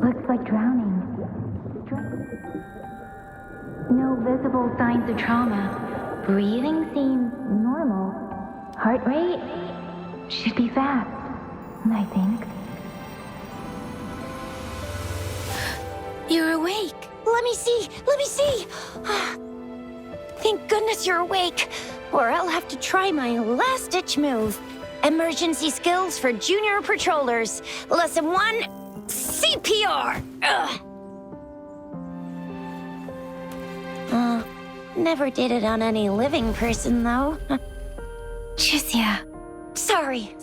Looks like drowning. No visible signs of trauma. Breathing seems normal. Heart rate should be fast, I think. You're awake. Let me see. Let me see. Thank goodness you're awake, or I'll have to try my last-ditch move. Emergency skills for junior patrollers. Lesson 1, CPR. Never did it on any living person, though. Tricia. Sorry.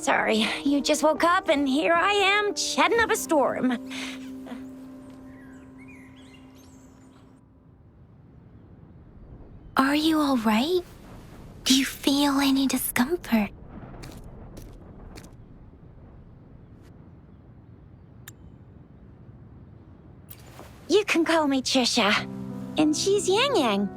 You just woke up, and here I am, chatting up a storm. Are you all right? Do you feel any discomfort? You can call me Trisha, and she's Yang Yang.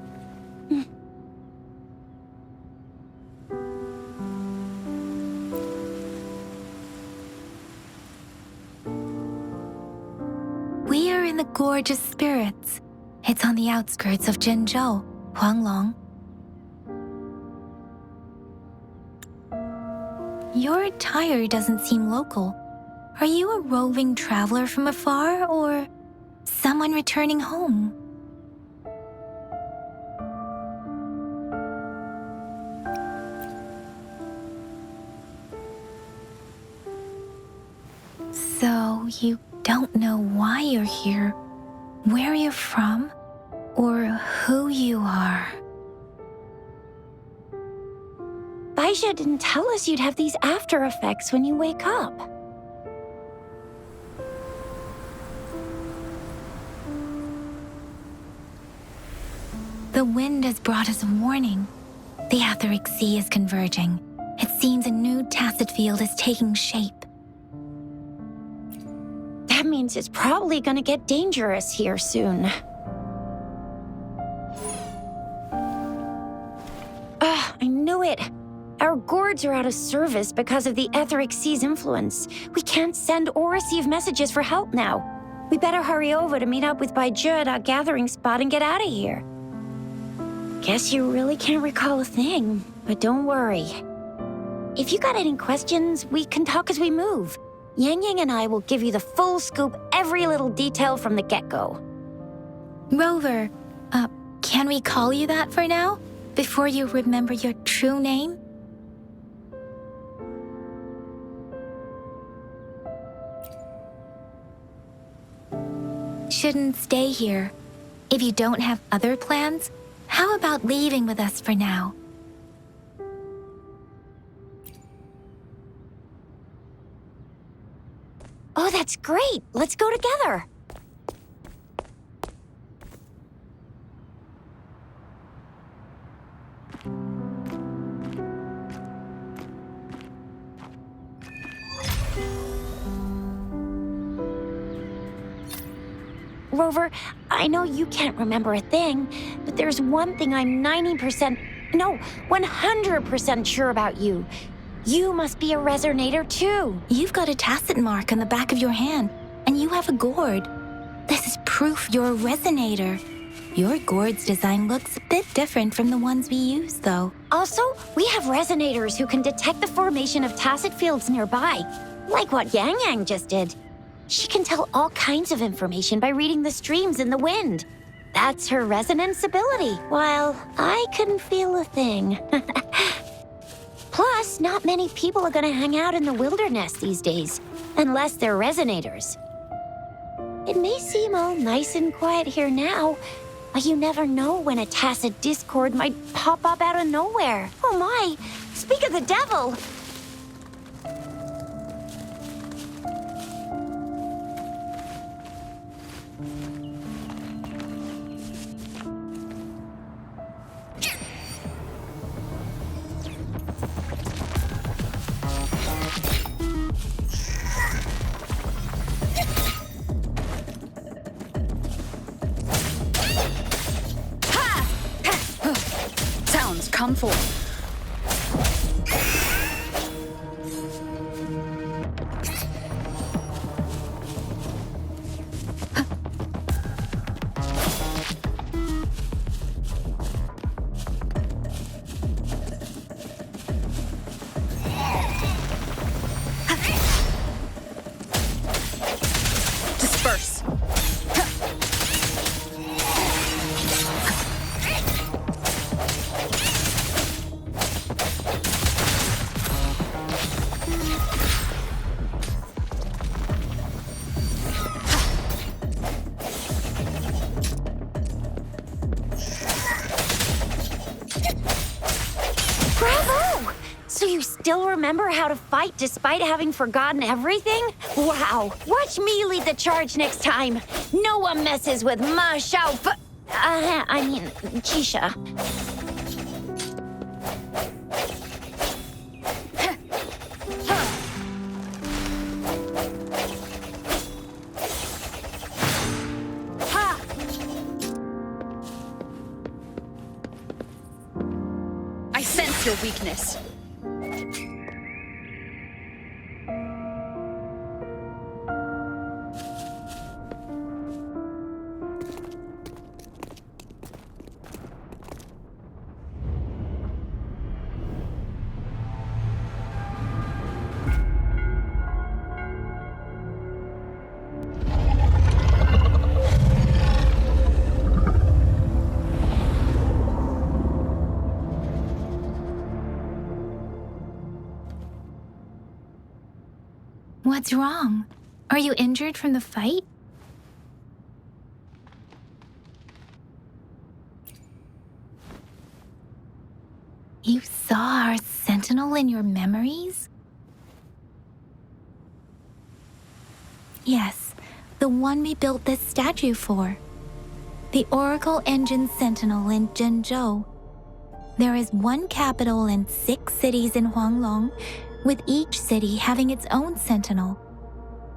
We are in the Gorge of Spirits. It's on the outskirts of Zhenzhou, Huanglong. Your attire doesn't seem local. Are you a roving traveler from afar, or someone returning home? So you don't know why you're here, where you're from, or who you are. Baisha didn't tell us you'd have these after effects when you wake up. The wind has brought us a warning. The Etheric Sea is converging. It seems a new tacit field is taking shape. That means it's probably gonna get dangerous here soon. I knew it. Our gourds are out of service because of the Etheric Sea's influence. We can't send or receive messages for help now. We better hurry over to meet up with Baizhi at our gathering spot and get out of here. Guess you really can't recall a thing, but don't worry. If you got any questions, we can talk as we move. Yang Yang and I will give you the full scoop, every little detail from the get-go. Rover, can we call you that for now? Before you remember your true name? Shouldn't stay here. If you don't have other plans, how about leaving with us for now? Oh, that's great. Let's go together. Rover, I know you can't remember a thing, but there's one thing I'm 100% sure about you. You must be a resonator too. You've got a tacit mark on the back of your hand, and you have a gourd. This is proof you're a resonator. Your gourd's design looks a bit different from the ones we use, though. Also, we have resonators who can detect the formation of tacit fields nearby, like what Yang Yang just did. She can tell all kinds of information by reading the streams in the wind. That's her resonance ability, while I couldn't feel a thing. Plus, not many people are gonna hang out in the wilderness these days, unless they're resonators. It may seem all nice and quiet here now, but you never know when a tacit discord might pop up out of nowhere. Oh my, speak of the devil! Come forth. Disperse. Bravo! So you still remember how to fight despite having forgotten everything? Wow! Watch me lead the charge next time. No one messes with Ma Xiao Chisha. I sense your weakness. What's wrong? Are you injured from the fight? You saw our sentinel in your memories? Yes, the one we built this statue for. The Oracle Engine Sentinel in Zhenzhou. There is one capital and 6 cities in Huanglong, with each city having its own sentinel.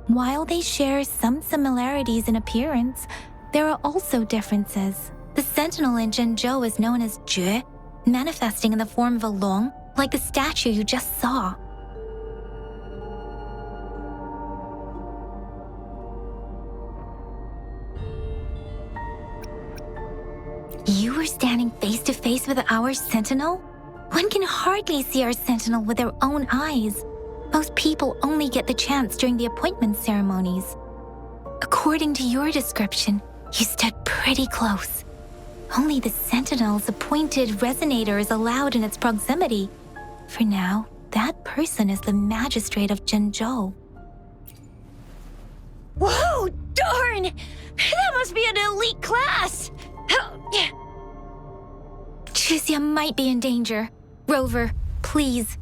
While they share some similarities in appearance, there are also differences. The sentinel in Zhenzhou is known as Jue, manifesting in the form of a long, like the statue you just saw. You were standing face to face with our sentinel? One can hardly see our sentinel with their own eyes. Most people only get the chance during the appointment ceremonies. According to your description, you stood pretty close. Only the sentinel's appointed resonator is allowed in its proximity. For now, that person is the magistrate of Zhenzhou. Whoa, darn! That must be an elite class! Chixia might be in danger. Rover, please.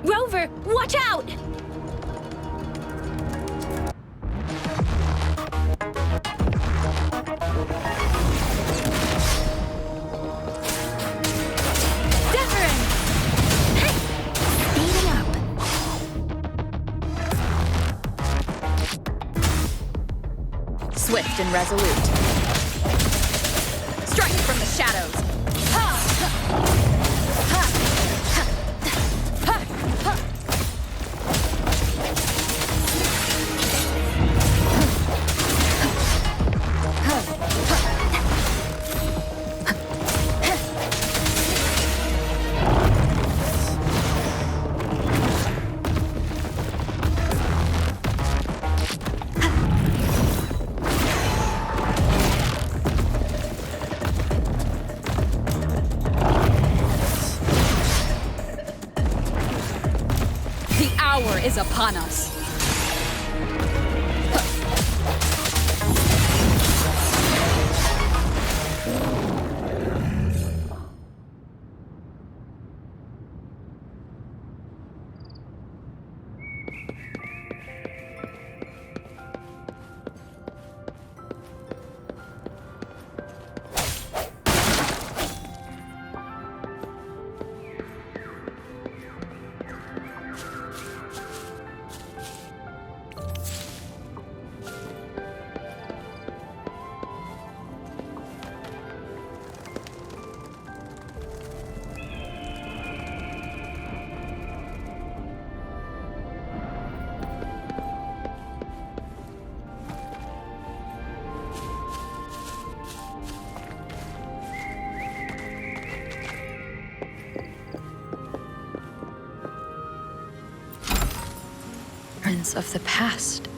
Rover, watch out! Wuthering! Speeding up. Swift and resolute. Strike from the shadows. The hour is upon us. remnants of the past.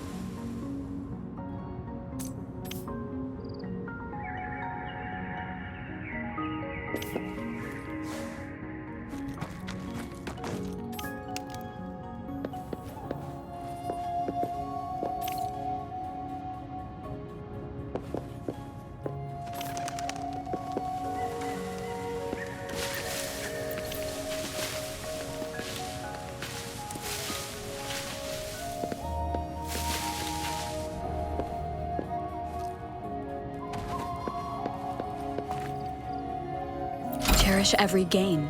Cherish every gain.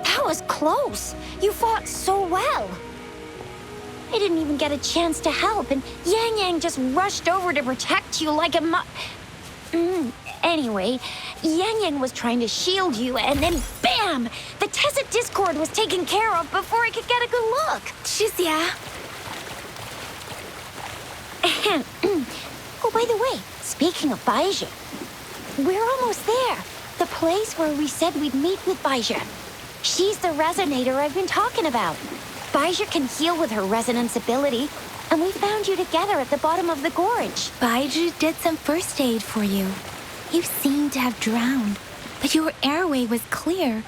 That was close. You fought so well. I didn't even get a chance to help, and Yang Yang just rushed over to protect you like a Anyway, Yang Yang was trying to shield you, and then bam! The Tacit Discord was taken care of before I could get a good look. Shizia, Oh, by the way, speaking of Baizhi, we're almost there. The place where we said we'd meet with Baizhi. She's the resonator I've been talking about. Baizhi can heal with her resonance ability, and we found you together at the bottom of the gorge. Baiju did some first aid for you. You seemed to have drowned, but your airway was clear.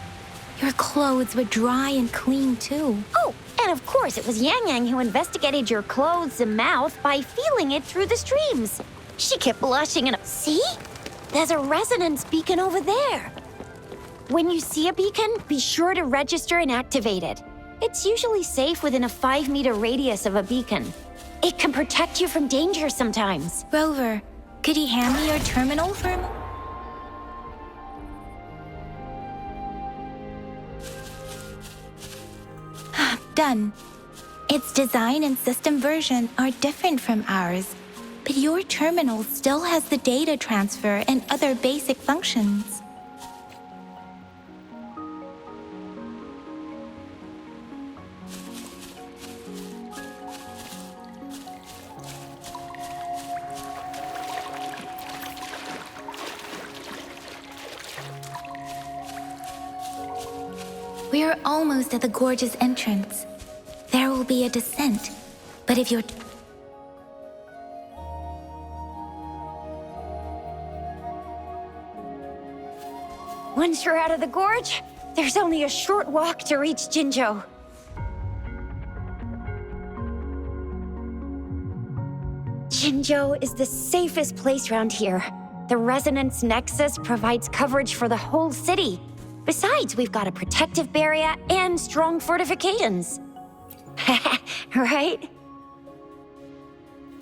Your clothes were dry and clean too. Oh, and of course it was Yang Yang who investigated your clothes and mouth by feeling it through the streams. She kept blushing and... See? There's a resonance beacon over there. When you see a beacon, be sure to register and activate it. It's usually safe within a 5-meter radius of a beacon. It can protect you from danger sometimes. Rover, could you hand me your terminal for a moment? Done. Its design and system version are different from ours, but your terminal still has the data transfer and other basic functions. We are almost at the gorge's entrance. There will be a descent, but if you're... Once you're out of the gorge, there's only a short walk to reach Jinzhou. Jinzhou is the safest place around here. The Resonance Nexus provides coverage for the whole city. Besides, we've got a protective barrier and strong fortifications. Right?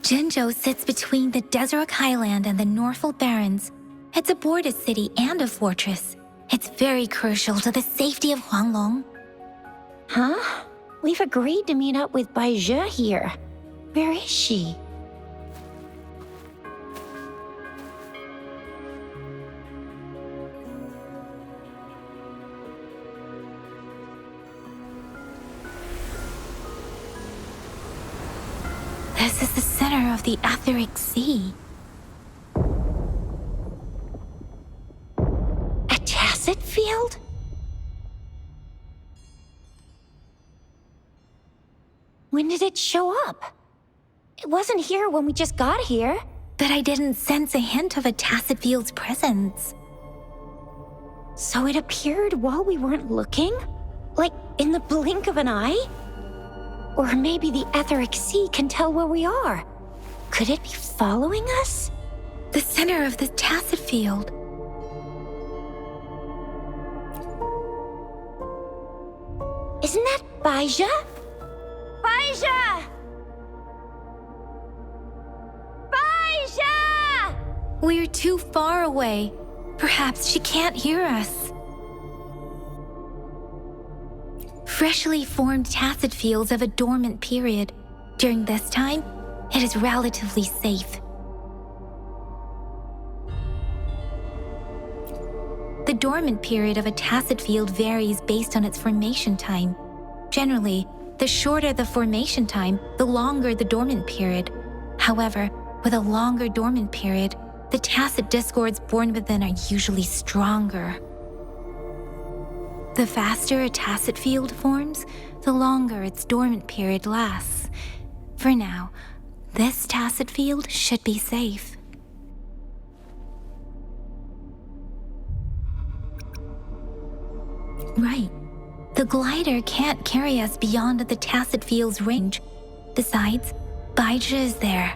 Jinzhou sits between the Desert Highland and the Northful Barrens. It's a border city and a fortress. It's very crucial to the safety of Huanglong. Huh? We've agreed to meet up with Baizhi here. Where is she? This is the center of the Etheric Sea. A Tacit field? When did it show up? It wasn't here when we just got here. But I didn't sense a hint of a Tacit field's presence. So it appeared while we weren't looking? Like in the blink of an eye? Or maybe the Etheric Sea can tell where we are. Could it be following us? The center of the Tacit field. Isn't that Baizhi? Baizhi! Baizhi! We're too far away. Perhaps she can't hear us. Freshly formed Tacit fields of a dormant period. During this time, it is relatively safe. The dormant period of a tacit field varies based on its formation time. Generally, the shorter the formation time, the longer the dormant period. However, with a longer dormant period, the tacit discords born within are usually stronger. The faster a tacit field forms, the longer its dormant period lasts. For now, this tacit field should be safe. Right. The glider can't carry us beyond the tacit field's range. Besides, Baija is there.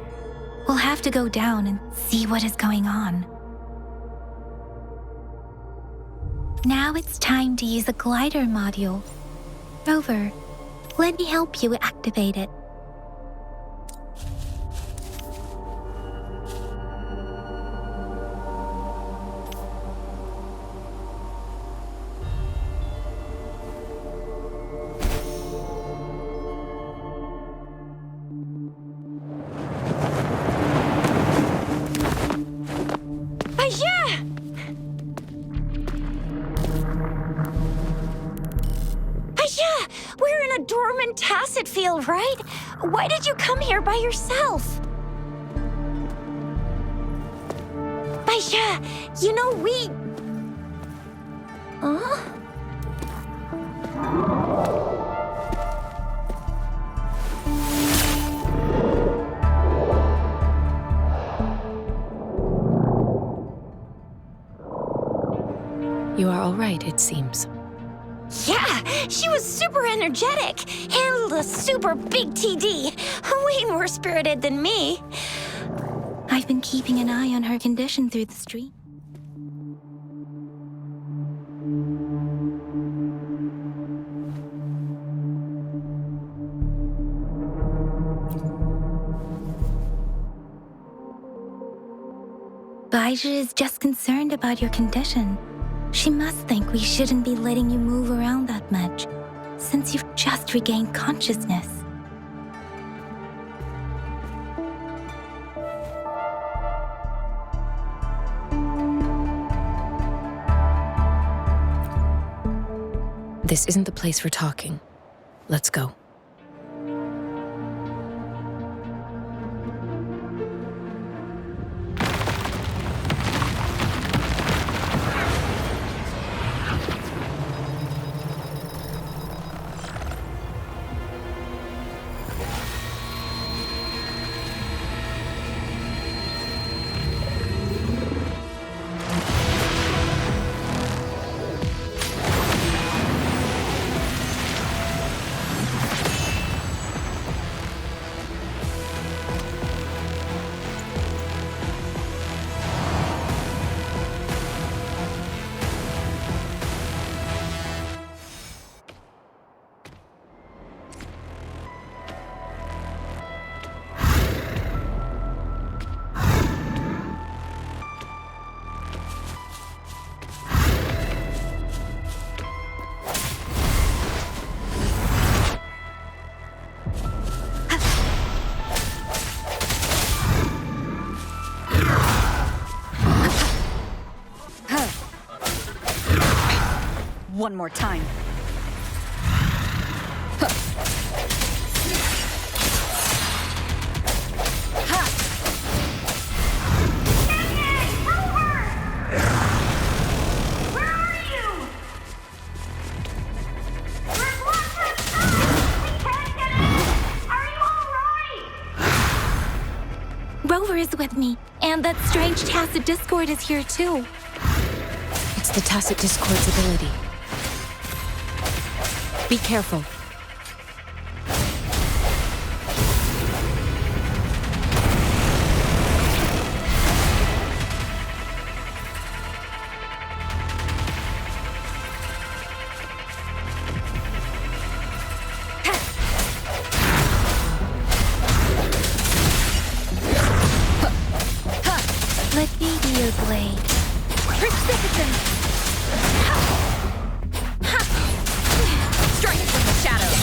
We'll have to go down and see what is going on. Now it's time to use the glider module. Rover, let me help you activate it. Tacit field, right? Why did you come here by yourself? Baija, you know we... Huh? You are all right, it seems. Yeah, she was super energetic. Handled a super big TD. Way more spirited than me. I've been keeping an eye on her condition through the street. Baija is just concerned about your condition. She must think we shouldn't be letting you move around that much, since you've just regained consciousness. This isn't the place for talking. Let's go. One more time. Rover is with me, and that strange tacit discord is here too. It's the tacit discord's ability. Be careful. Let me be your blade. Precipitant! Strike from the shadows.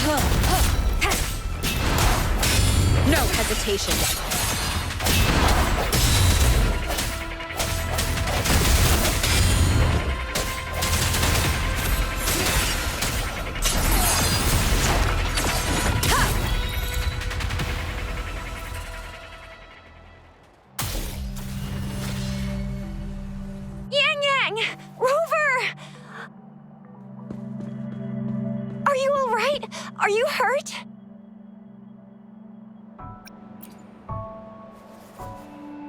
No hesitation. Yang! Rover! Are you all right? Are you hurt?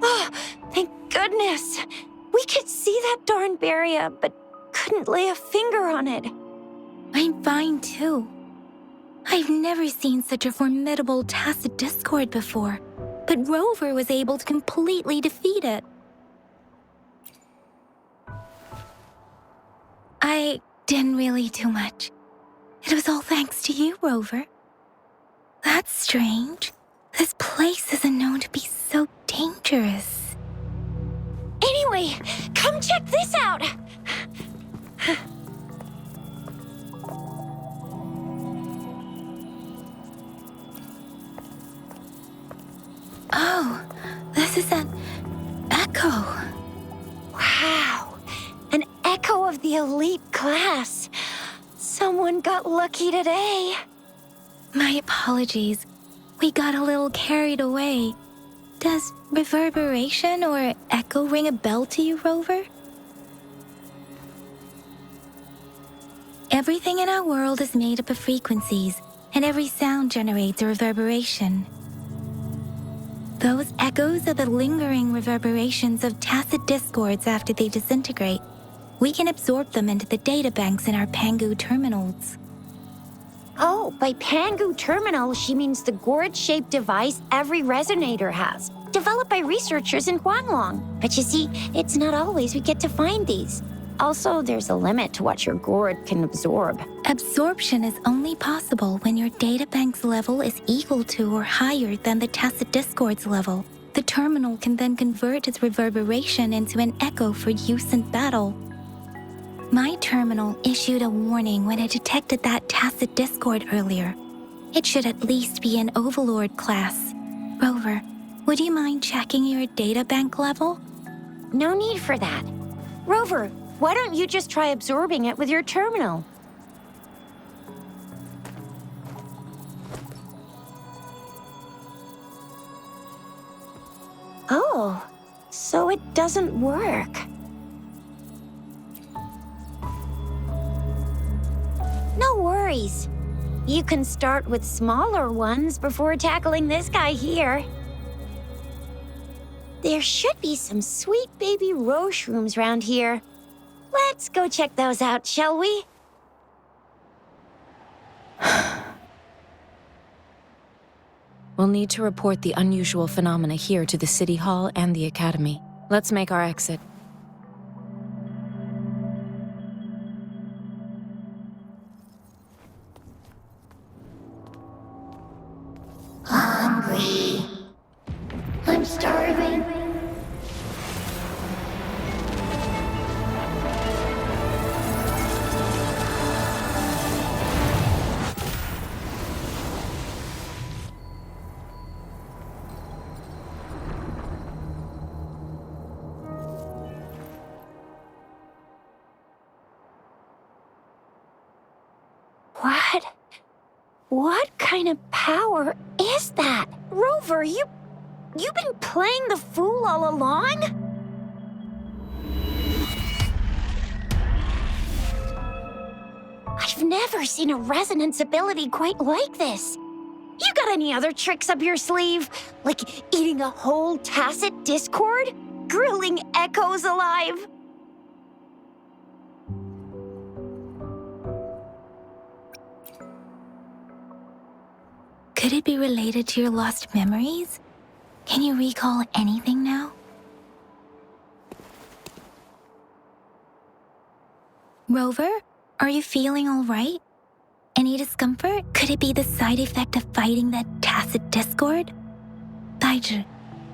Oh, thank goodness. We could see that darn barrier, but couldn't lay a finger on it. I'm fine too. I've never seen such a formidable tacit discord before, but Rover was able to completely defeat it. I didn't really do much. It was all thanks to you, Rover. That's strange. This place isn't known to be so dangerous. Anyway, come check this out. Oh, this is an echo. Wow, an echo of the elite class. Someone got lucky today. My apologies. We got a little carried away. Does reverberation or echo ring a bell to you, Rover? Everything in our world is made up of frequencies, and every sound generates a reverberation. Those echoes are the lingering reverberations of tacit discords after they disintegrate. We can absorb them into the databanks in our Pangu terminals. Oh, by Pangu terminal, she means the gourd-shaped device every resonator has, developed by researchers in Huanglong. But you see, it's not always we get to find these. Also, there's a limit to what your gourd can absorb. Absorption is only possible when your databank's level is equal to or higher than the tacit discord's level. The terminal can then convert its reverberation into an echo for use in battle. My terminal issued a warning when it detected that tacit discord earlier. It should at least be an Overlord class. Rover, would you mind checking your databank level? No need for that. Rover, why don't you just try absorbing it with your terminal? Oh, so it doesn't work. No worries. You can start with smaller ones before tackling this guy here. There should be some sweet baby Roche rooms around here. Let's go check those out, shall we? We'll need to report the unusual phenomena here to the City Hall and the Academy. Let's make our exit. Hungry. I'm starving. What kind of power is that? Rover, you've been playing the fool all along? I've never seen a resonance ability quite like this. You got any other tricks up your sleeve? Like eating a whole tacit discord? Grilling echoes alive? Could it be related to your lost memories? Can you recall anything now? Rover, are you feeling all right? Any discomfort? Could it be the side effect of fighting that tacit discord? Daiju,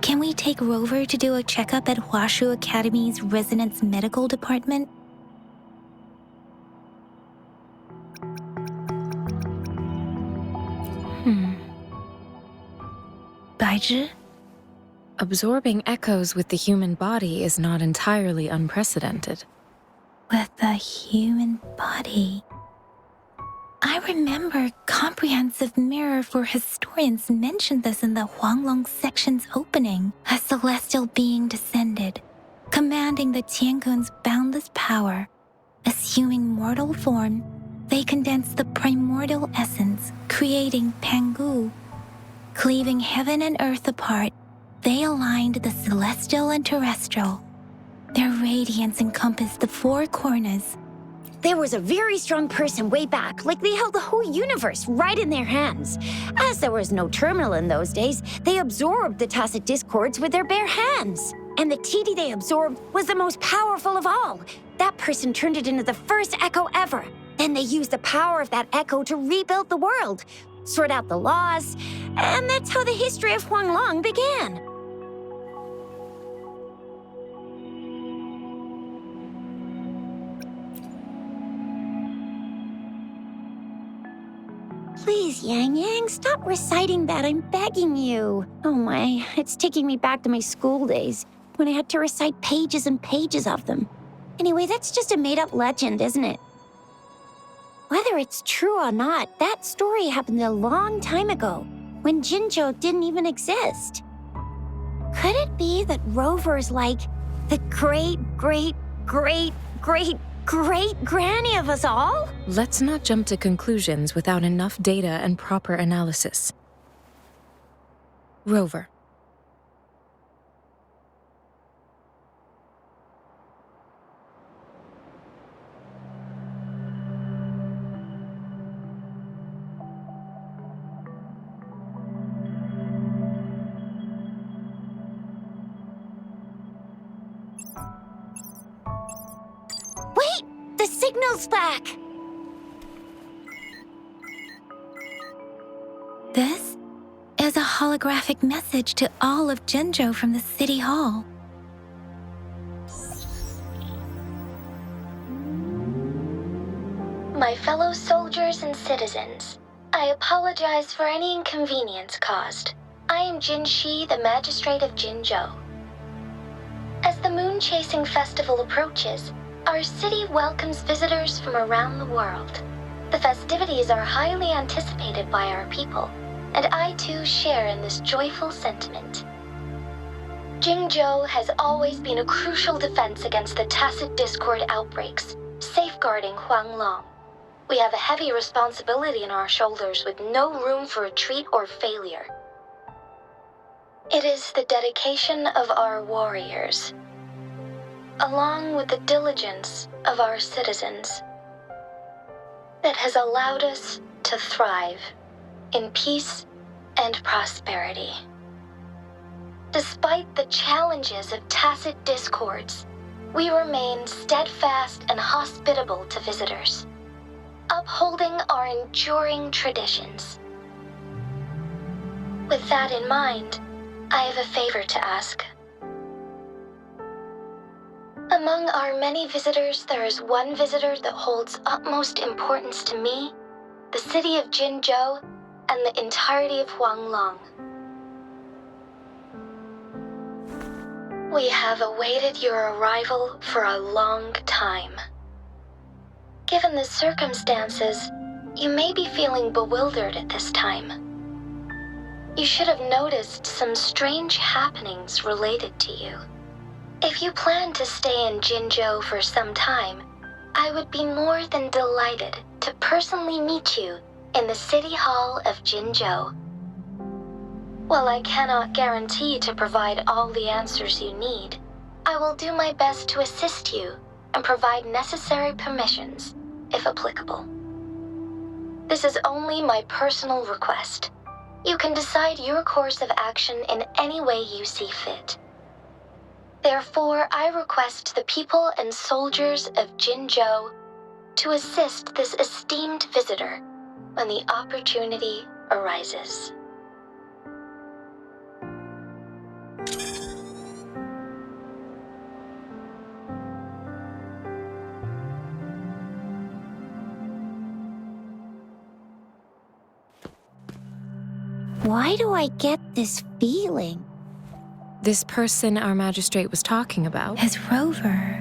can we take Rover to do a checkup at Huashu Academy's Resonance Medical Department? Baizhi? Absorbing echoes with the human body is not entirely unprecedented. With the human body. I remember Comprehensive Mirror for Historians mentioned this in the Huanglong section's opening. A celestial being descended, commanding the Tiankun's boundless power. Assuming mortal form, they condensed the primordial essence, creating Pangu. Cleaving heaven and earth apart, they aligned the celestial and terrestrial. Their radiance encompassed the four corners. There was a very strong person way back, like they held the whole universe right in their hands. As there was no terminal in those days, they absorbed the tacit discords with their bare hands. And the TD they absorbed was the most powerful of all. That person turned it into the first echo ever. Then they used the power of that echo to rebuild the world, sort out the laws, and that's how the history of Huanglong began. Please, Yang Yang, stop reciting that. I'm begging you. Oh my, it's taking me back to my school days when I had to recite pages and pages of them. Anyway, that's just a made-up legend, isn't it? Whether it's true or not, that story happened a long time ago, when Jinzhou didn't even exist. Could it be that Rover's like the great-great-great-great-great-granny of us all? Let's not jump to conclusions without enough data and proper analysis. Rover. Wait! The signal's back! This is a holographic message to all of Jinzhou from the City Hall. My fellow soldiers and citizens, I apologize for any inconvenience caused. I am Jin Shi, the Magistrate of Jinzhou. As the Moon-Chasing Festival approaches, our city welcomes visitors from around the world. The festivities are highly anticipated by our people, and I too share in this joyful sentiment. Jinzhou has always been a crucial defense against the tacit discord outbreaks, safeguarding Huanglong. We have a heavy responsibility on our shoulders with no room for retreat or failure. It is the dedication of our warriors, along with the diligence of our citizens, that has allowed us to thrive in peace and prosperity. Despite the challenges of tacit discords, we remain steadfast and hospitable to visitors, upholding our enduring traditions. With that in mind, I have a favor to ask. Among our many visitors, there is one visitor that holds utmost importance to me, the city of Jinzhou, and the entirety of Huanglong. We have awaited your arrival for a long time. Given the circumstances, you may be feeling bewildered at this time. You should have noticed some strange happenings related to you. If you plan to stay in Jinzhou for some time, I would be more than delighted to personally meet you in the City Hall of Jinzhou. While I cannot guarantee to provide all the answers you need, I will do my best to assist you and provide necessary permissions, if applicable. This is only my personal request. You can decide your course of action in any way you see fit. Therefore, I request the people and soldiers of Jinzhou to assist this esteemed visitor when the opportunity arises. Why do I get this feeling? This person our magistrate was talking about? As Rover.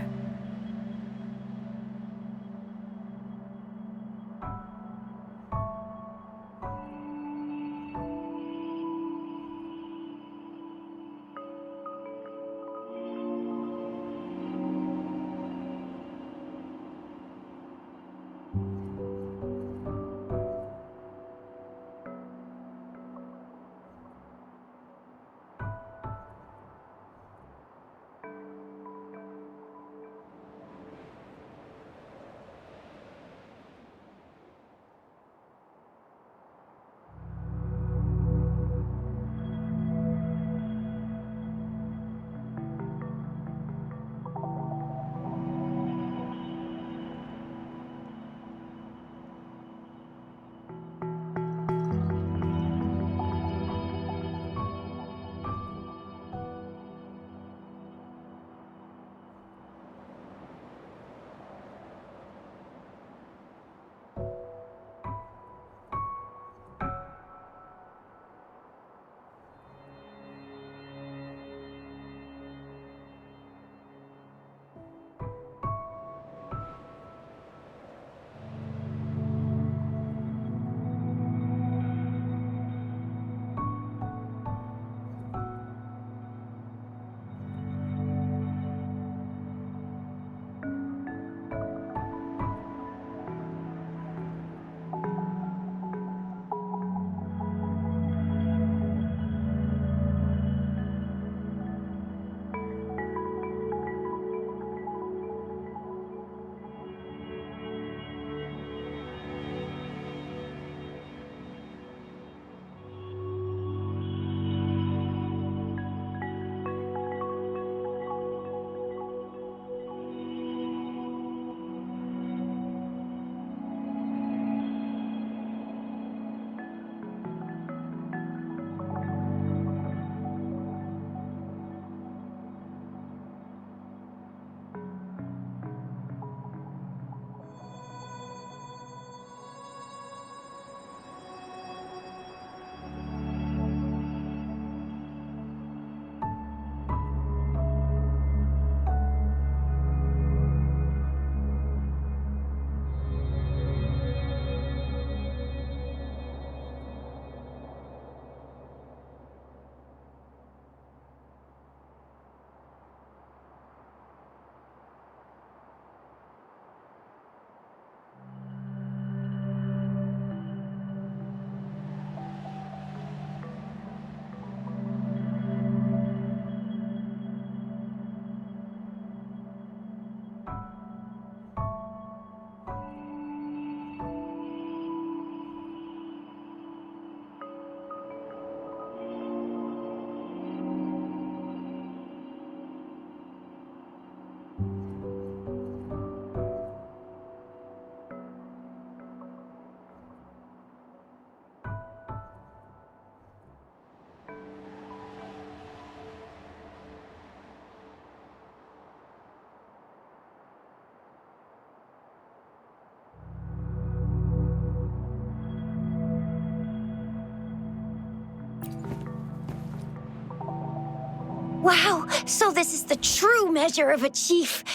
Wow, so this is the true measure of a chief.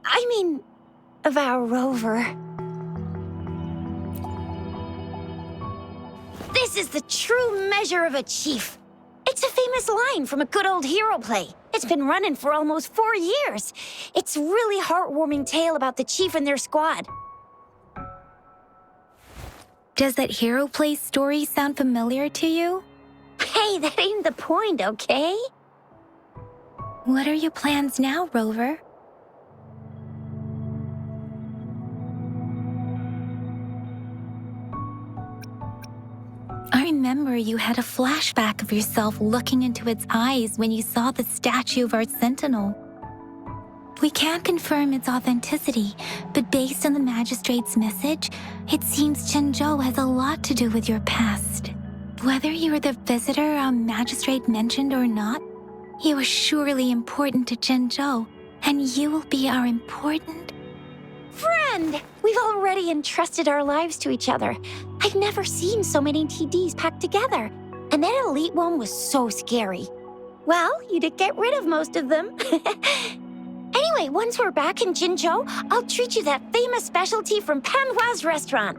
I mean, of our rover. This is the true measure of a chief. It's a famous line from a good old hero play. It's been running for almost 4 years. It's a really heartwarming tale about the chief and their squad. Does that hero play story sound familiar to you? Hey, that ain't the point, okay? What are your plans now, Rover? I remember you had a flashback of yourself looking into its eyes when you saw the statue of our sentinel. We can't confirm its authenticity, but based on the magistrate's message, it seems Zhenzhou has a lot to do with your past. Whether you were the visitor our magistrate mentioned or not, you are surely important to Zhenzhou, and you will be our important Friend! We've already entrusted our lives to each other. I've never seen so many TDs packed together. And that elite one was so scary. Well, you did get rid of most of them. Anyway, once we're back in Jinzhou, I'll treat you that famous specialty from Panhua's restaurant.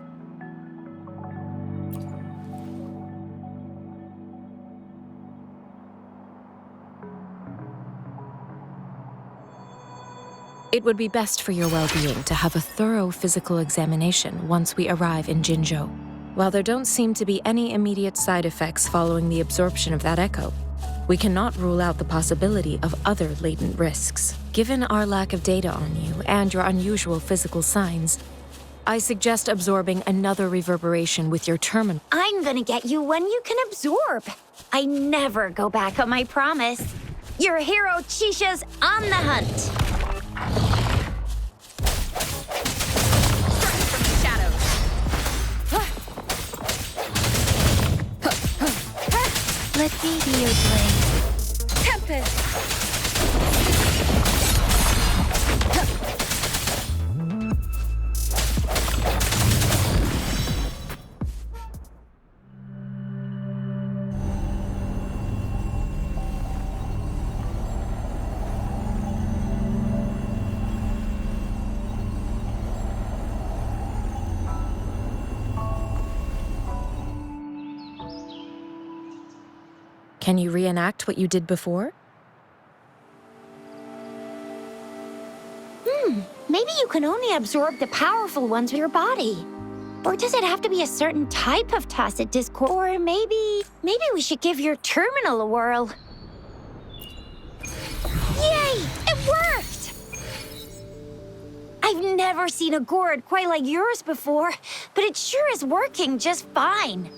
It would be best for your well-being to have a thorough physical examination once we arrive in Jinzhou. While there don't seem to be any immediate side effects following the absorption of that echo, we cannot rule out the possibility of other latent risks. Given our lack of data on you and your unusual physical signs, I suggest absorbing another reverberation with your terminal. I'm gonna get you one you can absorb. I never go back on my promise. Your hero Chisha's on the hunt. Let me be your blade. Tempest! Can you reenact what you did before? Maybe you can only absorb the powerful ones with your body. Or does it have to be a certain type of tacit discord? Or maybe we should give your terminal a whirl. Yay! It worked! I've never seen a gourd quite like yours before, but it sure is working just fine.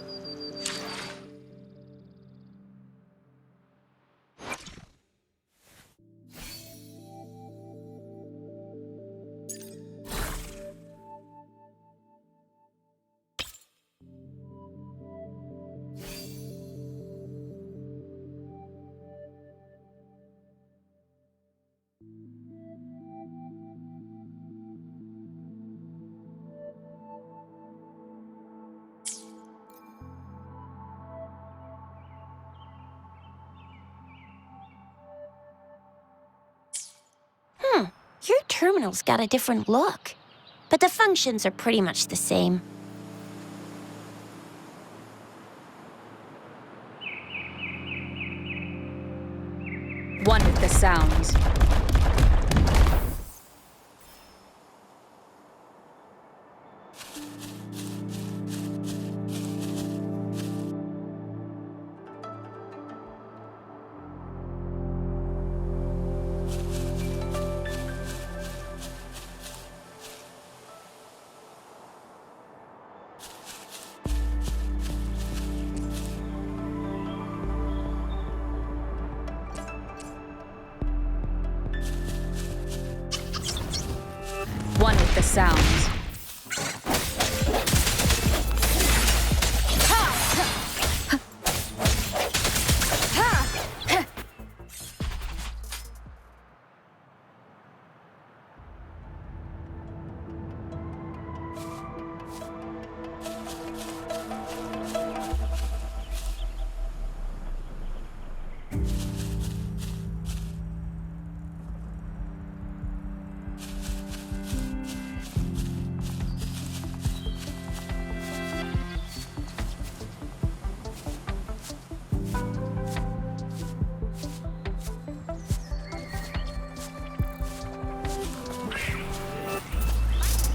Your terminal's got a different look, but the functions are pretty much the same. One with the sounds. One with the sounds.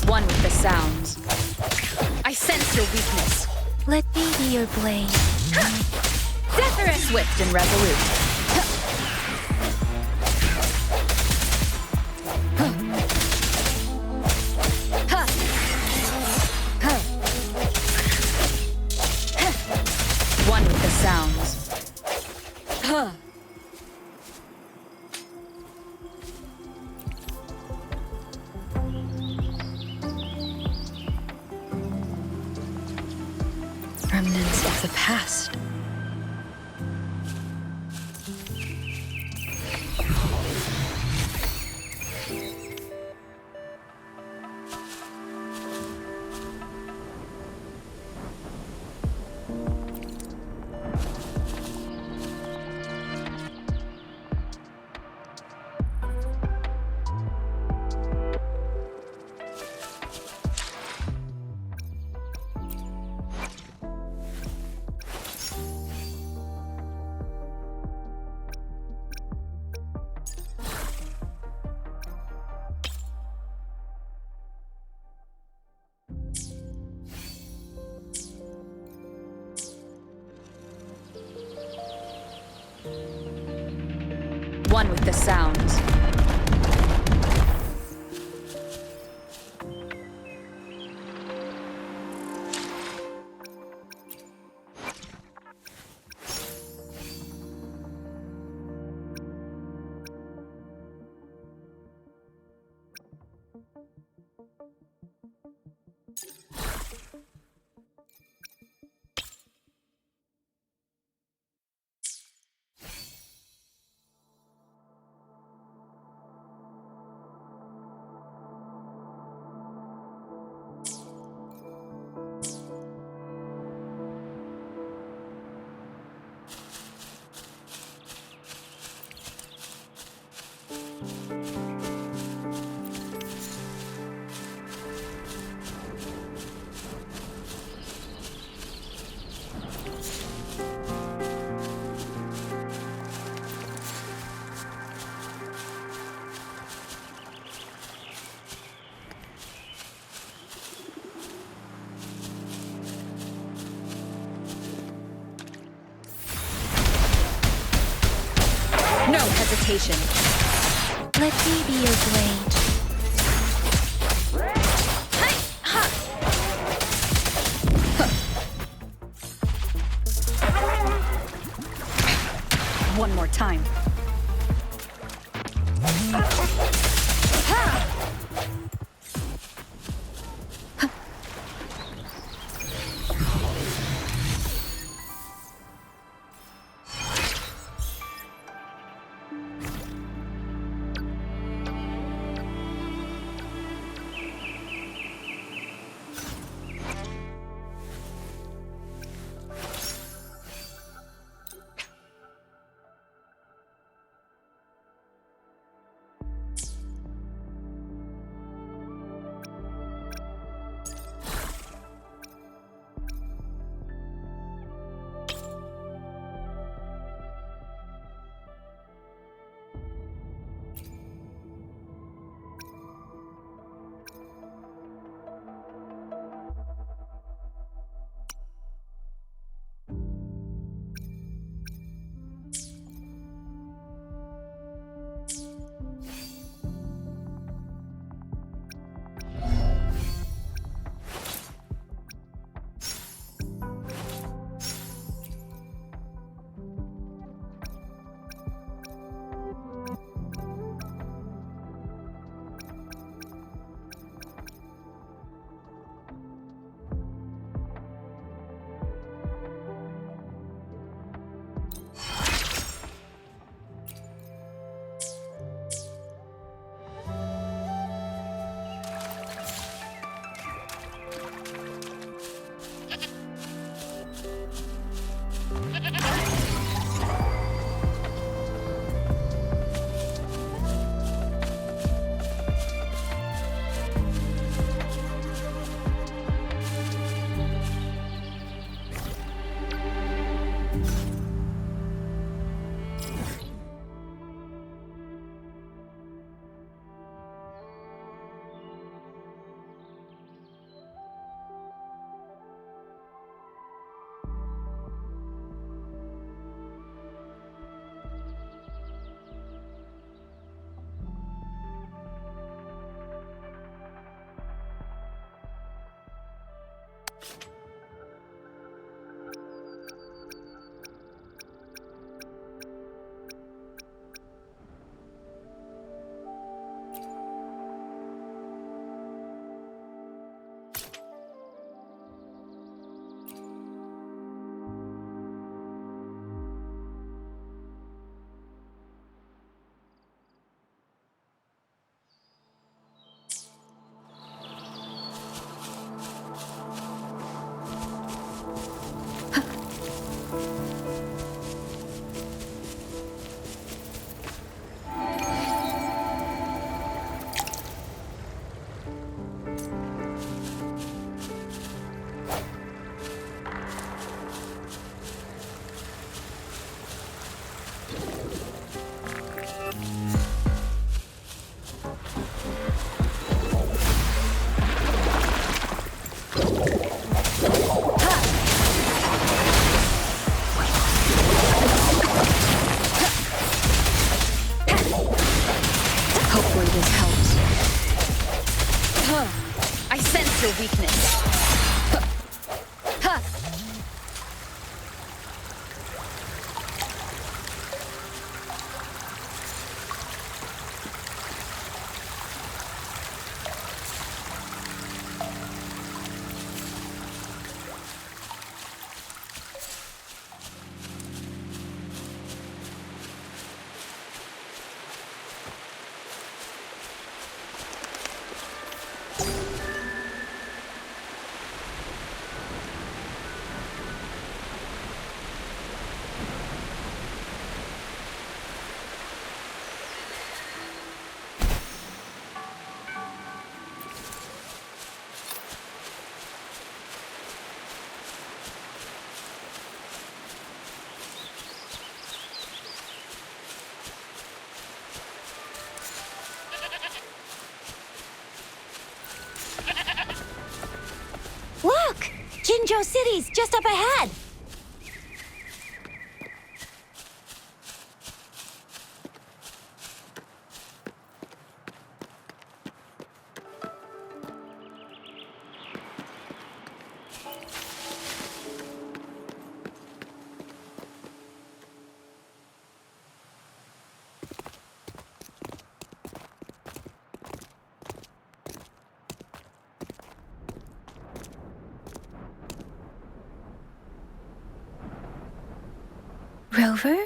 One with the sounds. I sense your weakness. Let me be your blade. Death are swift and resolute. One with the sounds. Remnants of the past. one with the sounds. No hesitation. Let me be your blade. One more time. Jinzhou City's just up ahead. Rover?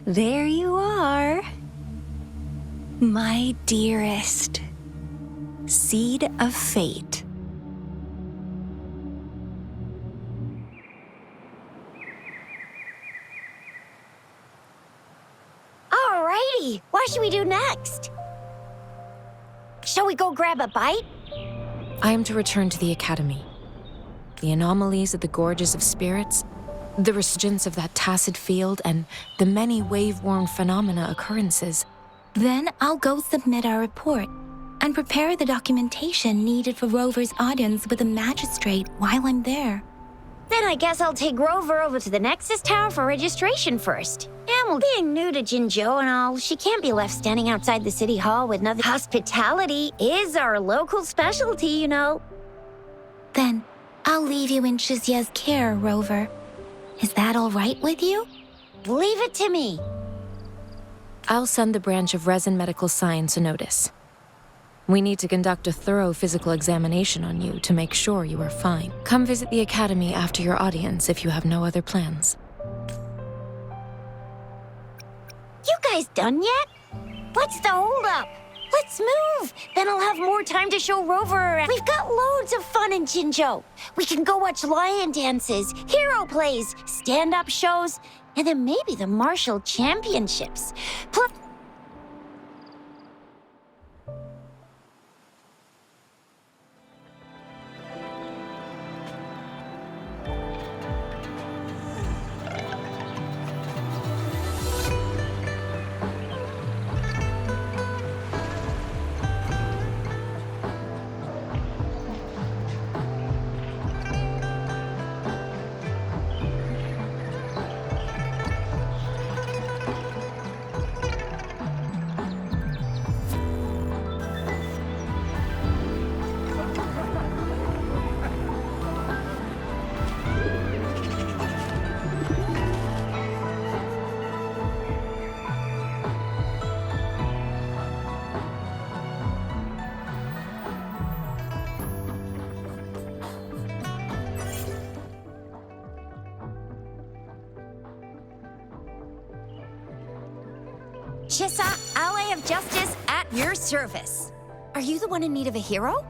There you are. My dearest. Seed of fate. Alrighty, what should we do next? Shall we go grab a bite? I am to return to the Academy. The anomalies of the Gorges of Spirits, the resurgence of that tacit field, and the many wave-worn phenomena occurrences. Then I'll go submit our report and prepare the documentation needed for Rover's audience with the magistrate while I'm there. Then I guess I'll take Rover over to the Nexus Tower for registration first. And well, being new to Jinzhou and all, she can't be left standing outside the city hall with nothing. Hospitality is our local specialty, you know. Then I'll leave you in Shizia's care, Rover. Is that all right with you? Leave it to me. I'll send the branch of Resin Medical Science a notice. We need to conduct a thorough physical examination on you to make sure you are fine. Come visit the Academy after your audience if you have no other plans. You guys done yet? What's the holdup? Let's move. Then I'll have more time to show Rover around. We've got loads of fun in Jinzhou. We can go watch lion dances, hero plays, stand-up shows, and then maybe the martial championships. Plus, Chissa, ally of justice at your service. Are you the one in need of a hero?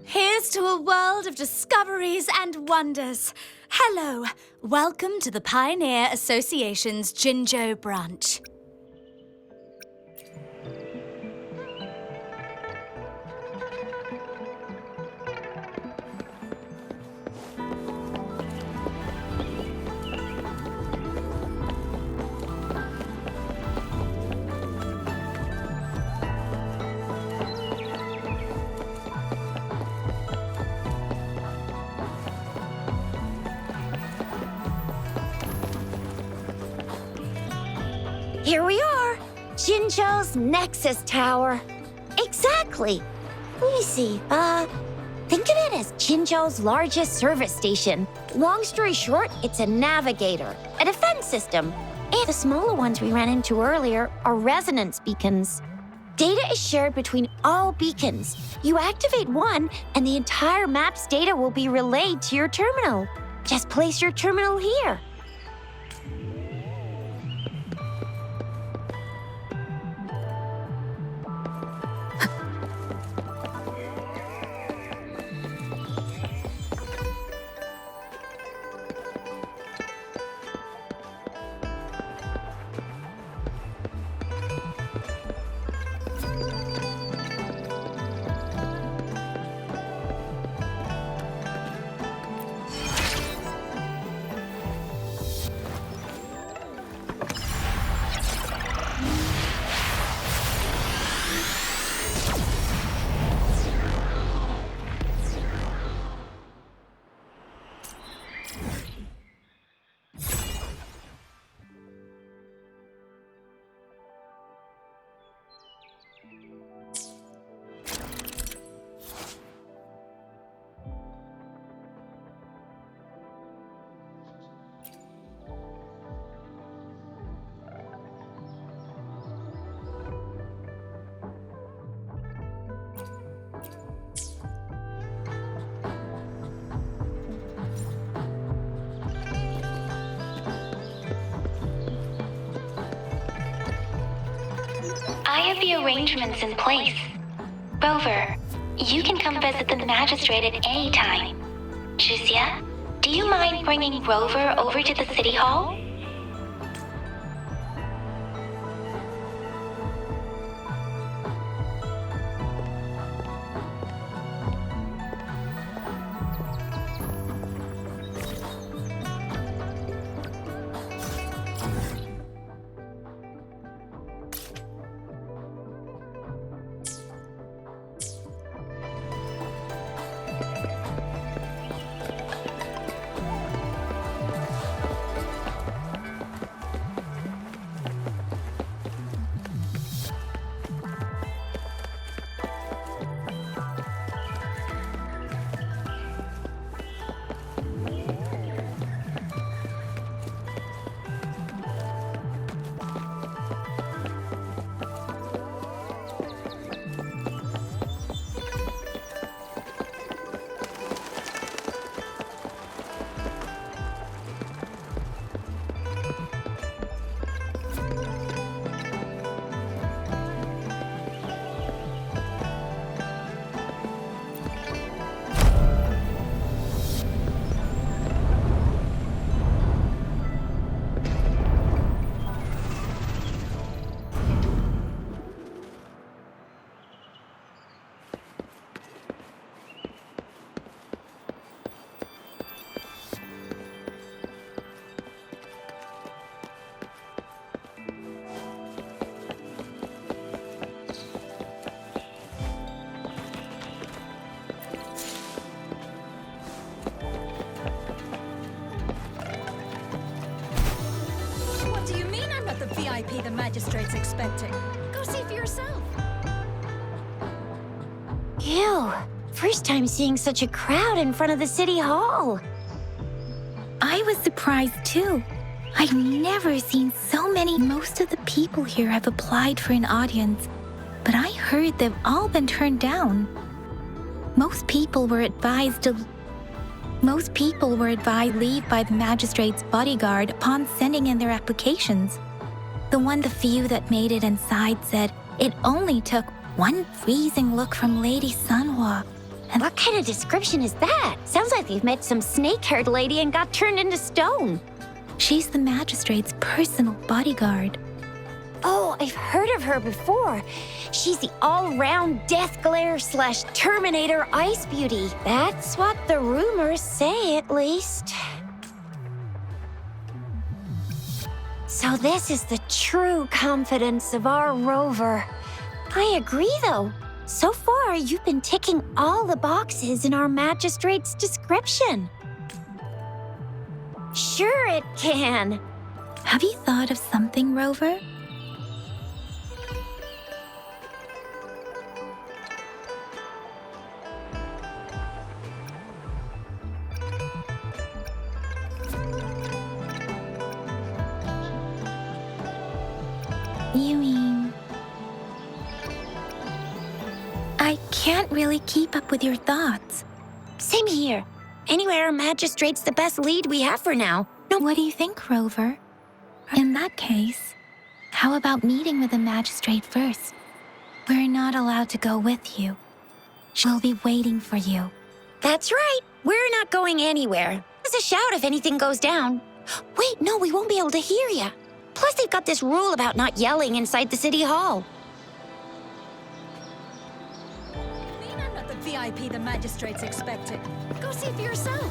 Here's to a world of discoveries and wonders. Hello, welcome to the Pioneer Association's Jinzhou branch. Here we are, Jinzhou's Nexus Tower. Exactly. Let me see, think of it as Jinzhou's largest service station. Long story short, it's a navigator, a defense system. And the smaller ones we ran into earlier are resonance beacons. Data is shared between all beacons. You activate one, and the entire map's data will be relayed to your terminal. Just place your terminal here. I have the arrangements in place. Rover, you can come visit the magistrate at any time. Juzia, do you mind bringing Rover over to the city hall? The VIP the magistrate's expecting. Go see for yourself. Ew, first time seeing such a crowd in front of the city hall. I was surprised too. I've never seen so many. Most of the people here have applied for an audience, but I heard they've all been turned down. Most people were advised leave by the magistrate's bodyguard upon sending in their applications. The few that made it inside said it only took one freezing look from Lady Sunhua. And what kind of description is that? Sounds like they've met some snake-haired lady and got turned into stone. She's the magistrate's personal bodyguard. Oh, I've heard of her before. She's the all-round Death Glare / Terminator Ice Beauty. That's what the rumors say, at least. So this is the true confidence of our Rover. I agree, though. So far, you've been ticking all the boxes in our magistrate's description. Sure it can. Have you thought of something, Rover? You mean... I can't really keep up with your thoughts. Same here. Anyway, our magistrate's the best lead we have for now. No, What do you think, Rover? In that case, how about meeting with the magistrate first? We're not allowed to go with you. She'll be waiting for you. that's right. We're not going anywhere. There's a shout if anything goes down. Wait, no, we won't be able to hear ya. Plus, they've got this rule about not yelling inside the city hall. I'm not the VIP the magistrate's expecting. Go see for yourself.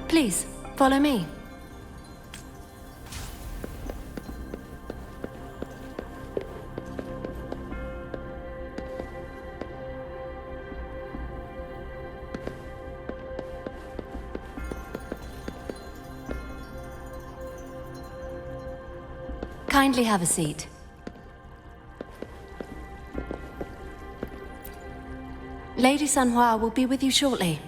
Please, follow me. Kindly have a seat. Lady Sanhua will be with you shortly.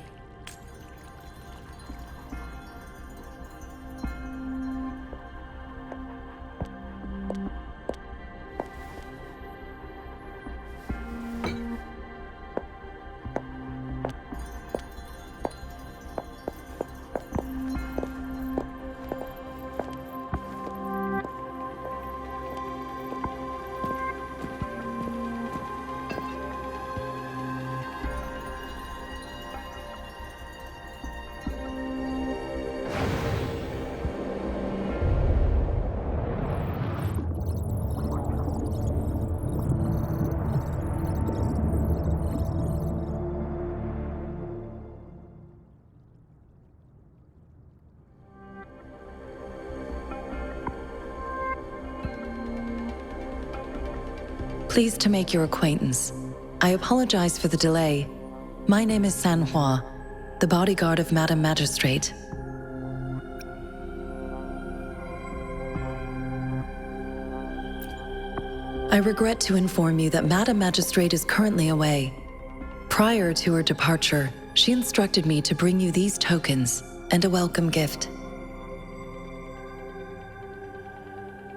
Pleased to make your acquaintance. I apologize for the delay. My name is Sanhua, the bodyguard of Madam Magistrate. I regret to inform you that Madam Magistrate is currently away. Prior to her departure, she instructed me to bring you these tokens and a welcome gift.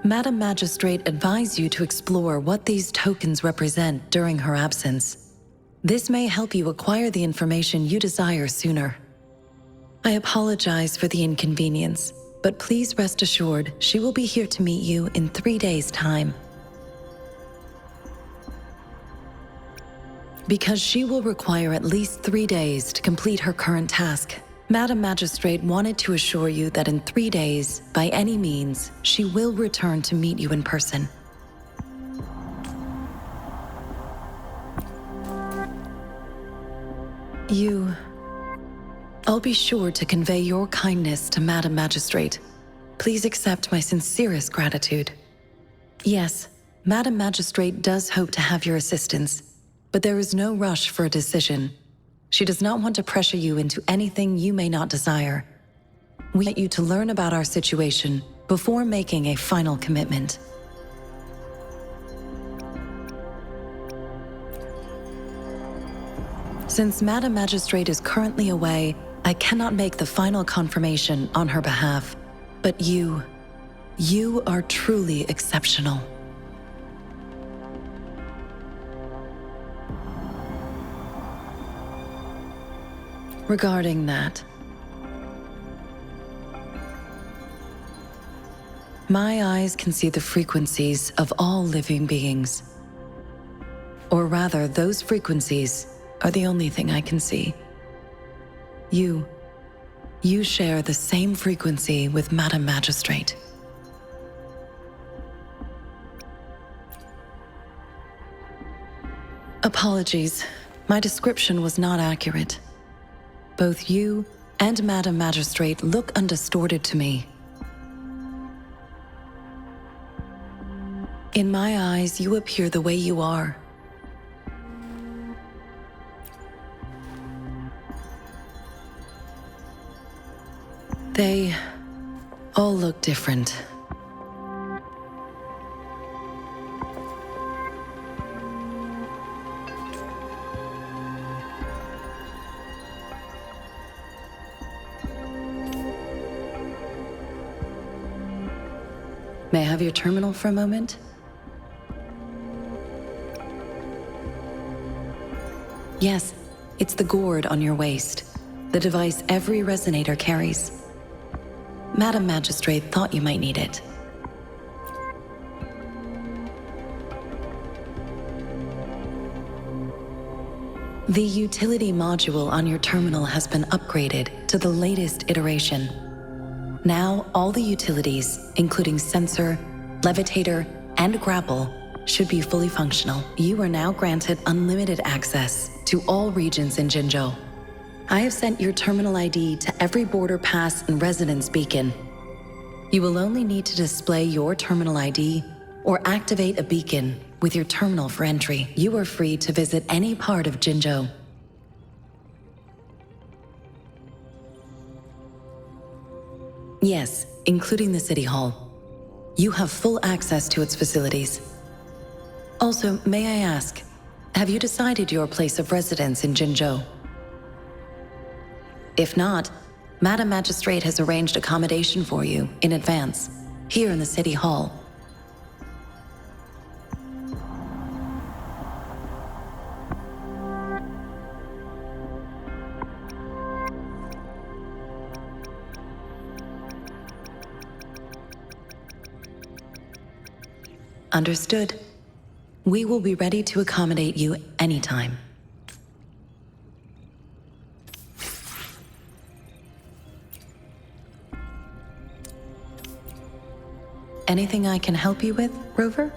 Madam Magistrate advised you to explore what these tokens represent during her absence. This may help you acquire the information you desire sooner. I apologize for the inconvenience, but please rest assured she will be here to meet you in 3 days' time. Because she will require at least 3 days to complete her current task, Madam Magistrate wanted to assure you that in 3 days, by any means, she will return to meet you in person. I'll be sure to convey your kindness to Madam Magistrate. Please accept my sincerest gratitude. Yes, Madam Magistrate does hope to have your assistance, but there is no rush for a decision. She does not want to pressure you into anything you may not desire. We want you to learn about our situation before making a final commitment. Since Madam Magistrate is currently away, I cannot make the final confirmation on her behalf. But you are truly exceptional. Regarding that, my eyes can see the frequencies of all living beings. Or rather, those frequencies are the only thing I can see. You share the same frequency with Madam Magistrate. Apologies. My description was not accurate. Both you and Madam Magistrate look undistorted to me. In my eyes, you appear the way you are. They all look different. May I have your terminal for a moment? Yes, it's the gourd on your waist, the device every resonator carries. Madam Magistrate thought you might need it. The utility module on your terminal has been upgraded to the latest iteration. Now, all the utilities, including sensor, levitator, and grapple, should be fully functional. You are now granted unlimited access to all regions in Jinzhou. I have sent your terminal ID to every border pass and residence beacon. You will only need to display your terminal ID or activate a beacon with your terminal for entry. You are free to visit any part of Jinzhou. Yes, including the City Hall. You have full access to its facilities. Also, may I ask, have you decided your place of residence in Jinzhou? If not, Madam Magistrate has arranged accommodation for you in advance, here in the City Hall. Understood. We will be ready to accommodate you anytime. Anything I can help you with, Rover?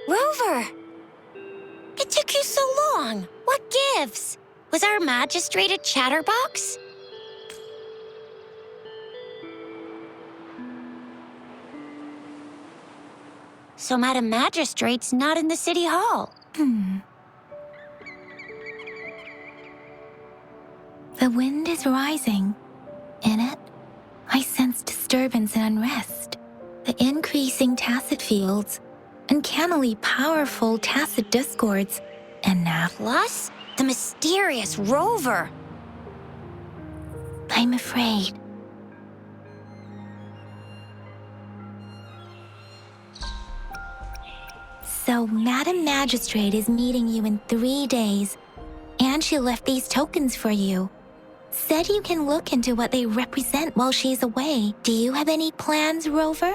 Rover! It took you so long. What gives? Was our magistrate a chatterbox? So Madam Magistrate's not in the City Hall. The wind is rising. In it, I sense disturbance and unrest. The increasing tacit fields, uncannily powerful tacit discords, and now Plus, the mysterious Rover. I'm afraid. So, Madam Magistrate is meeting you in 3 days, and she left these tokens for you. Said you can look into what they represent while she's away. Do you have any plans, Rover?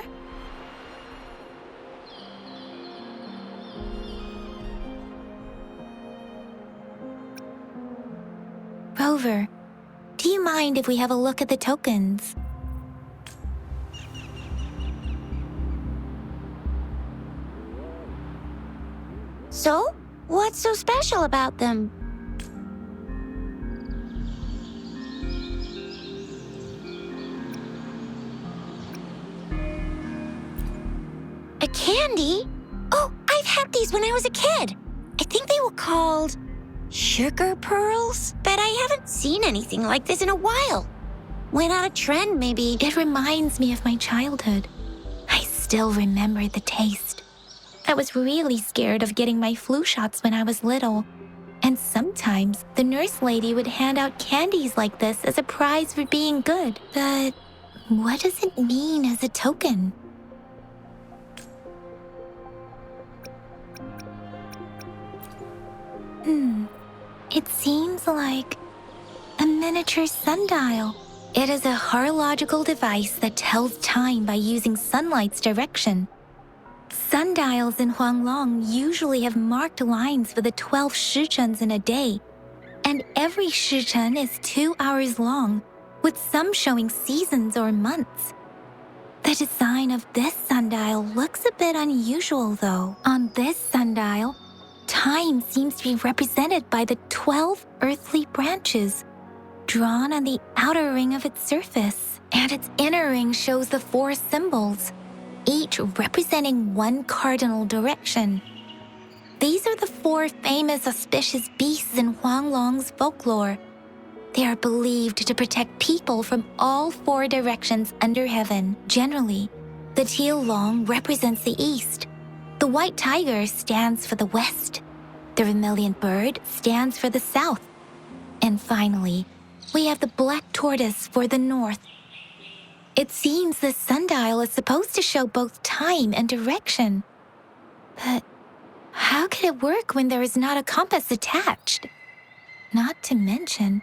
Rover, do you mind if we have a look at the tokens? So? What's so special about them? A candy? Oh, I've had these when I was a kid. I think they were called sugar pearls, but I haven't seen anything like this in a while. Went out of trend, maybe. It reminds me of my childhood. I still remember the taste. I was really scared of getting my flu shots when I was little. And sometimes the nurse lady would hand out candies like this as a prize for being good. But what does it mean as a token? It seems like a miniature sundial. It is a horological device that tells time by using sunlight's direction. Sundials in Huanglong usually have marked lines for the 12 shichens in a day, and every shichen is 2 hours long, with some showing seasons or months. The design of this sundial looks a bit unusual, though. On this sundial, time seems to be represented by the 12 earthly branches, drawn on the outer ring of its surface, and its inner ring shows the 4 symbols, each representing one cardinal direction. These are the 4 famous auspicious beasts in Huanglong's folklore. They are believed to protect people from all 4 directions under heaven. Generally, the teal long represents the east, the white tiger stands for the west, the vermilion bird stands for the south, and finally, we have the black tortoise for the north. It seems the sundial is supposed to show both time and direction. But how could it work when there is not a compass attached? Not to mention,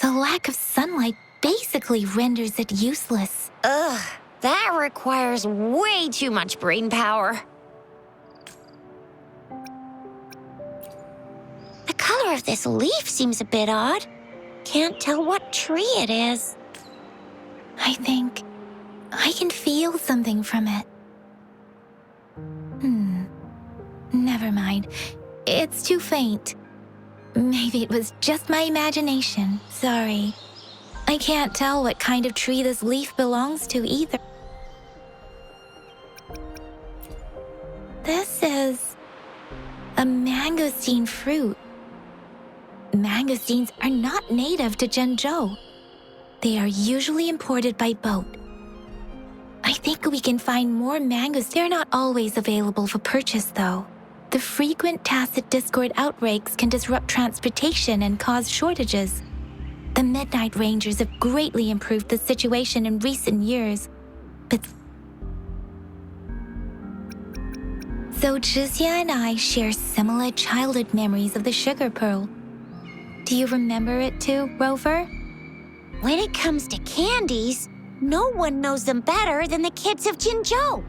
the lack of sunlight basically renders it useless. Ugh, that requires way too much brain power. The color of this leaf seems a bit odd. Can't tell what tree it is. I think I can feel something from it. Never mind. It's too faint. Maybe it was just my imagination. Sorry. I can't tell what kind of tree this leaf belongs to either. This is a mangosteen fruit. Mangosteens are not native to Zhengzhou. They are usually imported by boat. I think we can find more mangoes. They're not always available for purchase, though. The frequent tacit discord outbreaks can disrupt transportation and cause shortages. The Midnight Rangers have greatly improved the situation in recent years, but so Zhixia and I share similar childhood memories of the sugar pearl. Do you remember it too, Rover? When it comes to candies, no one knows them better than the kids of Jinzhou.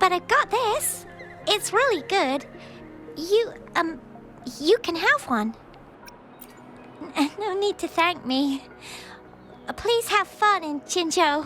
But I've got this. It's really good. You can have one. No need to thank me. Please have fun in Jinzhou.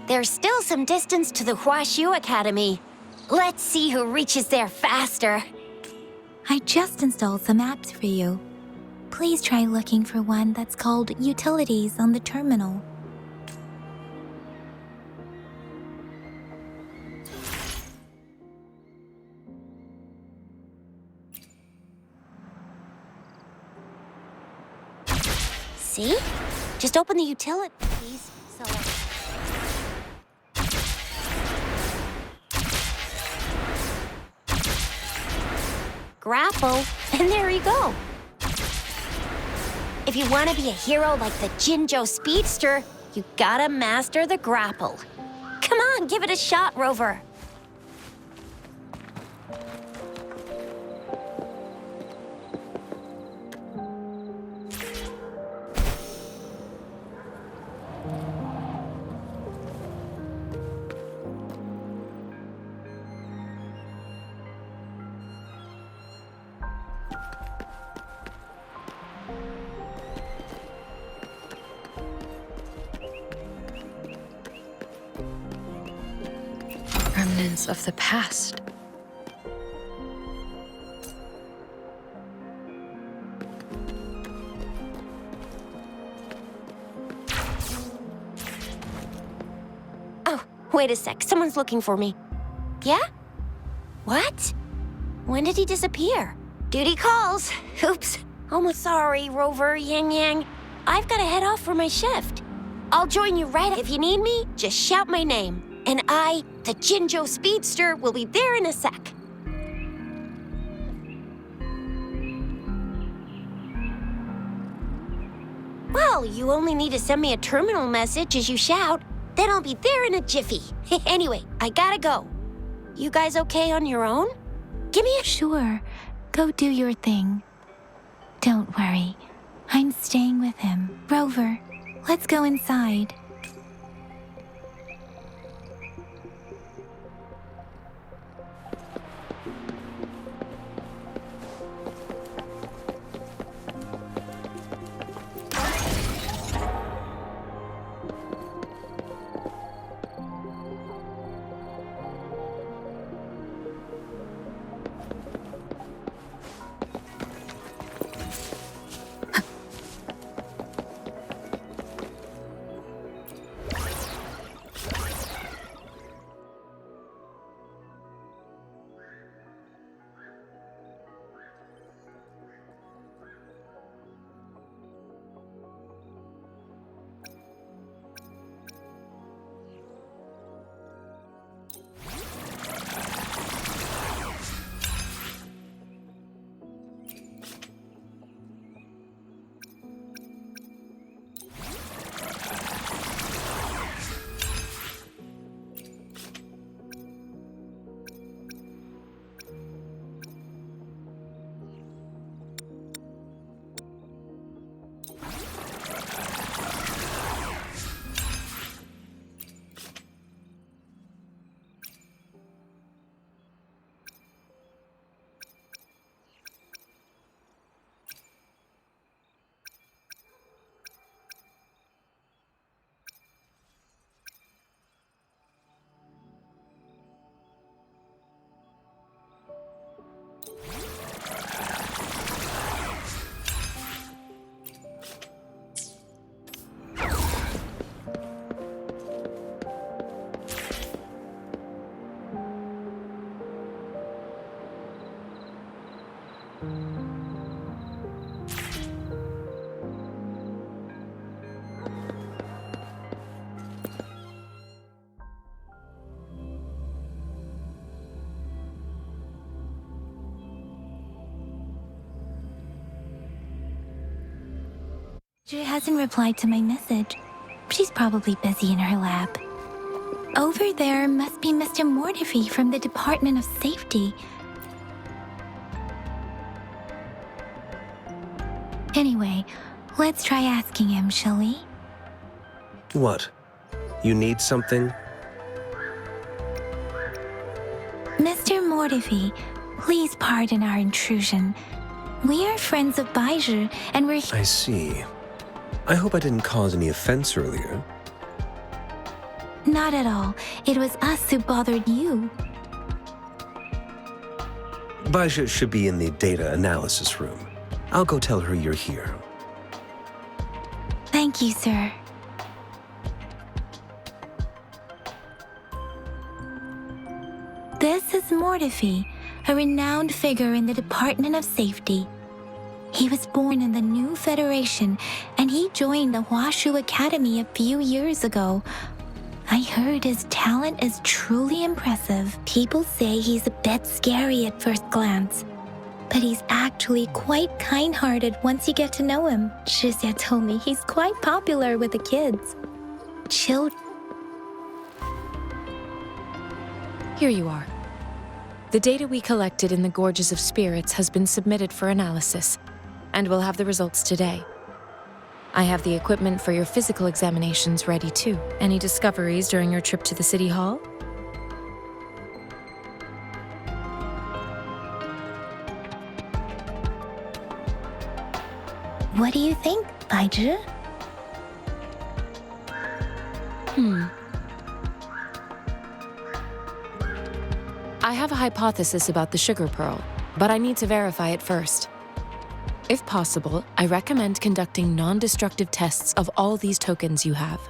There's still some distance to the Huaxiu Academy. Let's see who reaches there faster. I just installed some apps for you. Please try looking for one that's called Utilities on the terminal. See? Just open the utilities. Grapple, and there you go. If you want to be a hero like the Jinzhou Speedster, you gotta master the grapple. Come on, give it a shot, Rover. Remnants of the past. Oh, wait a sec. Someone's looking for me. Yeah? What? When did he disappear? Duty calls. Oops. Almost sorry, Rover, Yang Yang. I've got to head off for my shift. I'll join you right if you need me. Just shout my name. And I, the Jinzhou Speedster, will be there in a sec. Well, you only need to send me a terminal message as you shout. Then I'll be there in a jiffy. Anyway, I gotta go. You guys okay on your own? Give me a... Sure, go do your thing. Don't worry, I'm staying with him. Rover, let's go inside. She hasn't replied to my message. She's probably busy in her lab. Over there must be Mr. Mortifi from the Department of Safety. Anyway, let's try asking him, shall we? What? You need something? Mr. Mortifi, please pardon our intrusion. We are friends of Baizhi, and we're... I see. I hope I didn't cause any offense earlier. Not at all. It was us who bothered you. Baija should be in the data analysis room. I'll go tell her you're here. Thank you, sir. This is Mortifi, a renowned figure in the Department of Safety. He was born in the new Federation, and he joined the Huashu Academy a few years ago. I heard his talent is truly impressive. People say he's a bit scary at first glance, but he's actually quite kind-hearted once you get to know him. Shizia told me he's quite popular with the kids. Here you are. The data we collected in the Gorges of Spirits has been submitted for analysis, and we'll have the results today. I have the equipment for your physical examinations ready too. Any discoveries during your trip to the City Hall? What do you think, Baija? I have a hypothesis about the sugar pearl, but I need to verify it first. If possible, I recommend conducting non-destructive tests of all these tokens you have.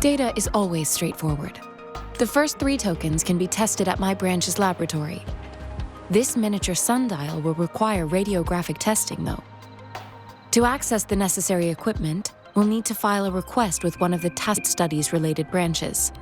Data is always straightforward. The first 3 tokens can be tested at my branch's laboratory. This miniature sundial will require radiographic testing, though. To access the necessary equipment, we'll need to file a request with one of the test studies-related branches.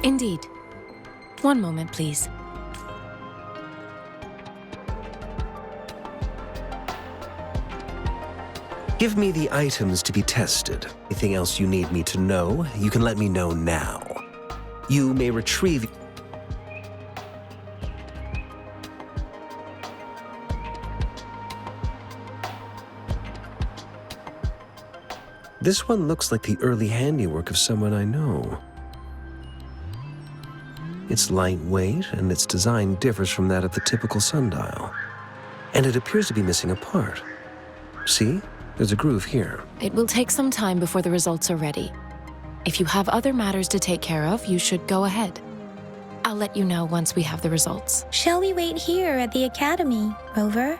Indeed. One moment, please. Give me the items to be tested. Anything else you need me to know, you can let me know now. You may retrieve... This one looks like the early handiwork of someone I know. It's lightweight, and its design differs from that of the typical sundial. And it appears to be missing a part. See? There's a groove here. It will take some time before the results are ready. If you have other matters to take care of, you should go ahead. I'll let you know once we have the results. Shall we wait here at the academy, Rover?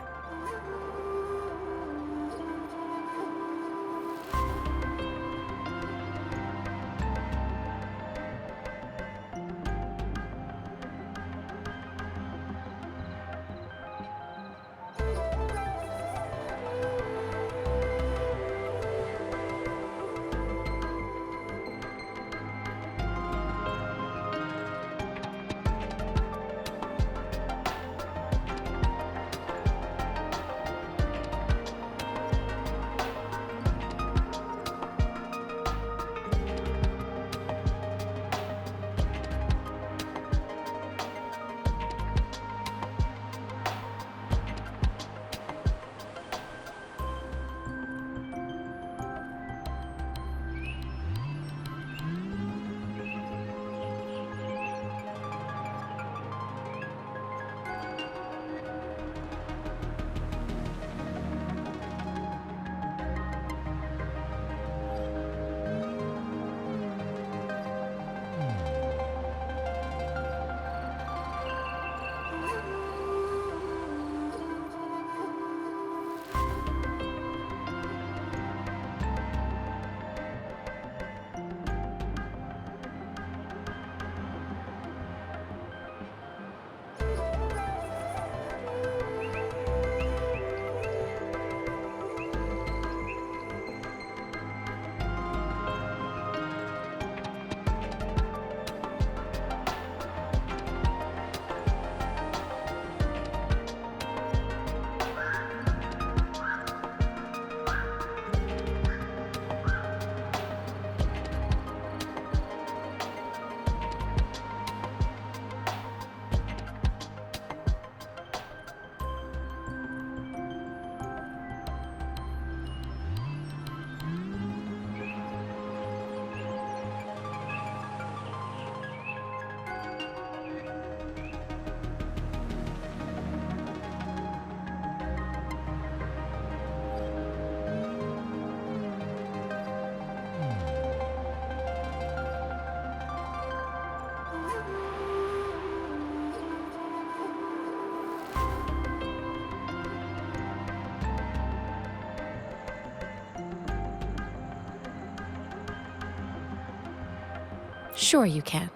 Sure you can.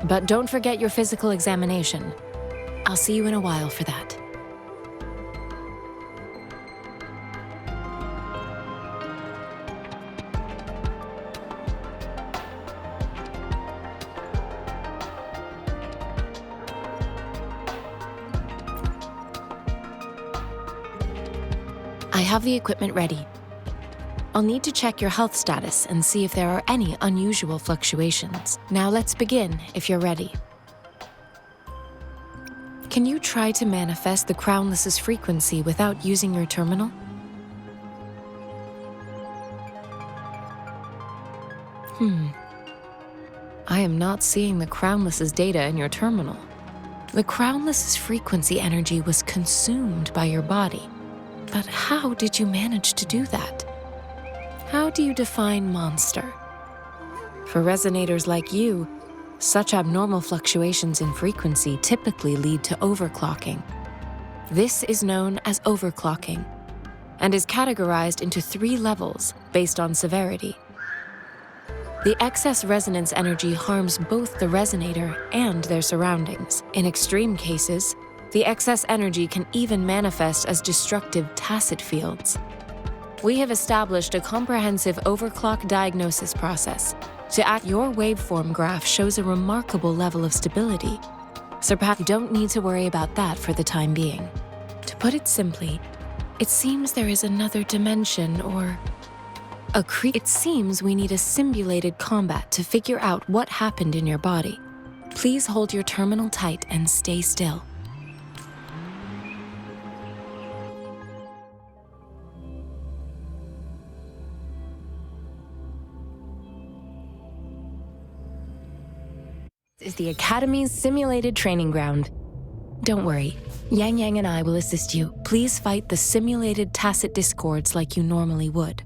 But don't forget your physical examination. I'll see you in a while for that. I have the equipment ready. I'll need to check your health status and see if there are any unusual fluctuations. Now let's begin, if you're ready. Can you try to manifest the Crownless's frequency without using your terminal? I am not seeing the Crownless's data in your terminal. The Crownless's frequency energy was consumed by your body. But how did you manage to do that? How do you define monster? For resonators like you, such abnormal fluctuations in frequency typically lead to overclocking. This is known as overclocking, and is categorized into 3 levels based on severity. The excess resonance energy harms both the resonator and their surroundings. In extreme cases, the excess energy can even manifest as destructive tacit fields. We have established a comprehensive overclock diagnosis process. Your waveform graph shows a remarkable level of stability. You don't need to worry about that for the time being. To put it simply, it seems there is another dimension or it seems we need a simulated combat to figure out what happened in your body. Please hold your terminal tight and stay still. Is the Academy's simulated training ground. Don't worry, Yang Yang and I will assist you. Please fight the simulated tacit discords like you normally would.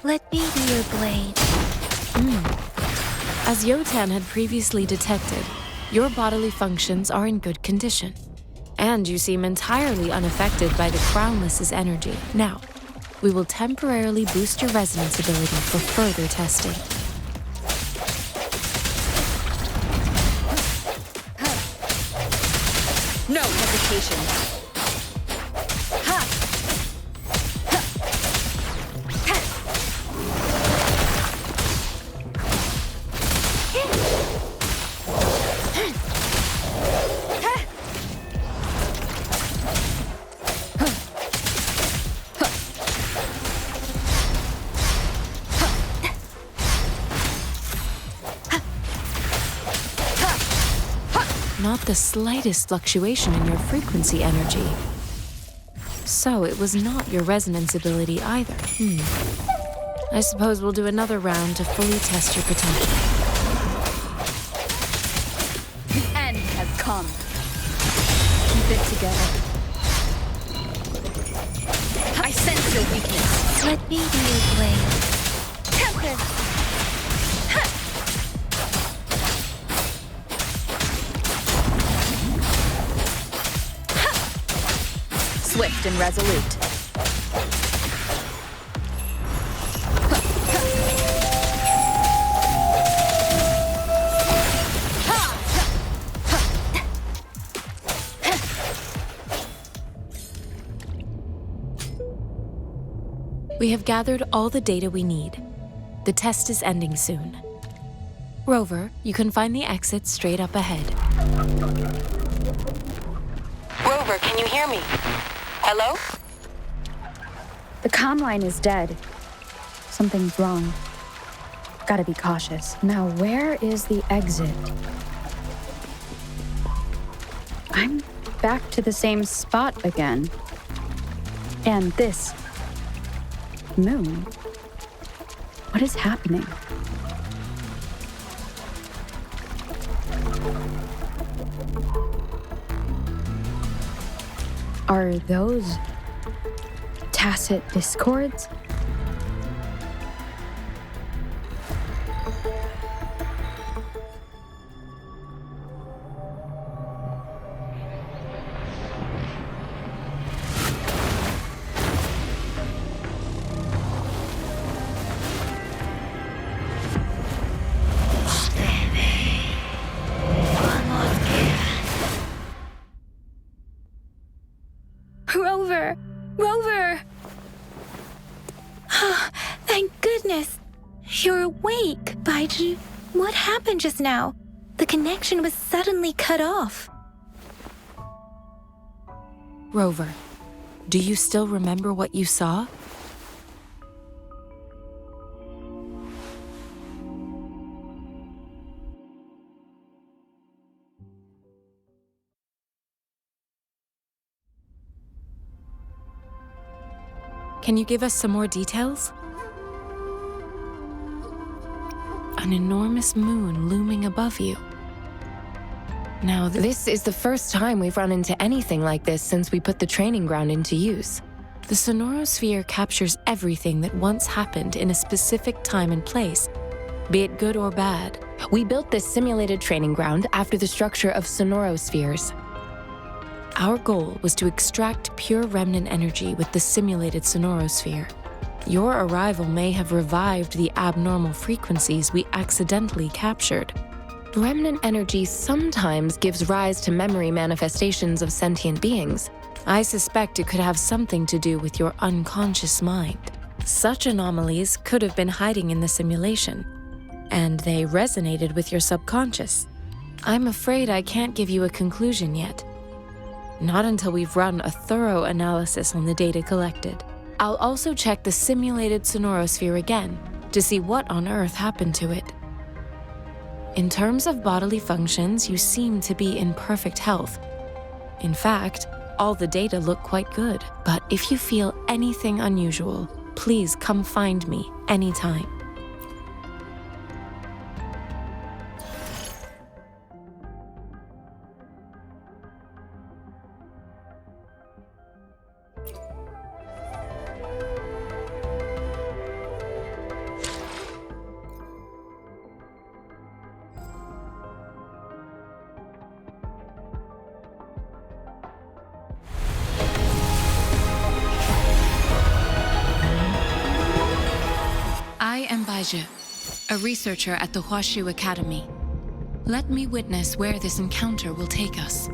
Let me be your blade. As Yotan had previously detected, your bodily functions are in good condition. And you seem entirely unaffected by the Crownless's energy. Now, we will temporarily boost your resonance ability for further testing. No hesitation. Not the slightest fluctuation in your frequency energy. So it was not your resonance ability either. I suppose we'll do another round to fully test your potential. The end has come. Keep it together. I sense your weakness. Let me be your blade. Temper. Swift and resolute. We have gathered all the data we need. The test is ending soon. Rover, you can find the exit straight up ahead. Rover, can you hear me? Hello? The comm line is dead. Something's wrong. Gotta be cautious. Now, where is the exit? I'm back to the same spot again. And this moon. What is happening? Are those tacit discords? Rover! Rover! Thank goodness! You're awake, Baiju. What happened just now? The connection was suddenly cut off. Rover, do you still remember what you saw? Can you give us some more details? An enormous moon looming above you. Now, this is the first time we've run into anything like this since we put the training ground into use. The sonorosphere captures everything that once happened in a specific time and place, be it good or bad. We built this simulated training ground after the structure of sonorospheres. Our goal was to extract pure remnant energy with the simulated sonorosphere. Your arrival may have revived the abnormal frequencies we accidentally captured. Remnant energy sometimes gives rise to memory manifestations of sentient beings. I suspect it could have something to do with your unconscious mind. Such anomalies could have been hiding in the simulation, and they resonated with your subconscious. I'm afraid I can't give you a conclusion yet. Not until we've run a thorough analysis on the data collected. I'll also check the simulated sonorosphere again to see what on earth happened to it. In terms of bodily functions, you seem to be in perfect health. In fact, all the data look quite good. But if you feel anything unusual, please come find me anytime. I am Baizhi, a researcher at the Huashu Academy. Let me witness where this encounter will take us.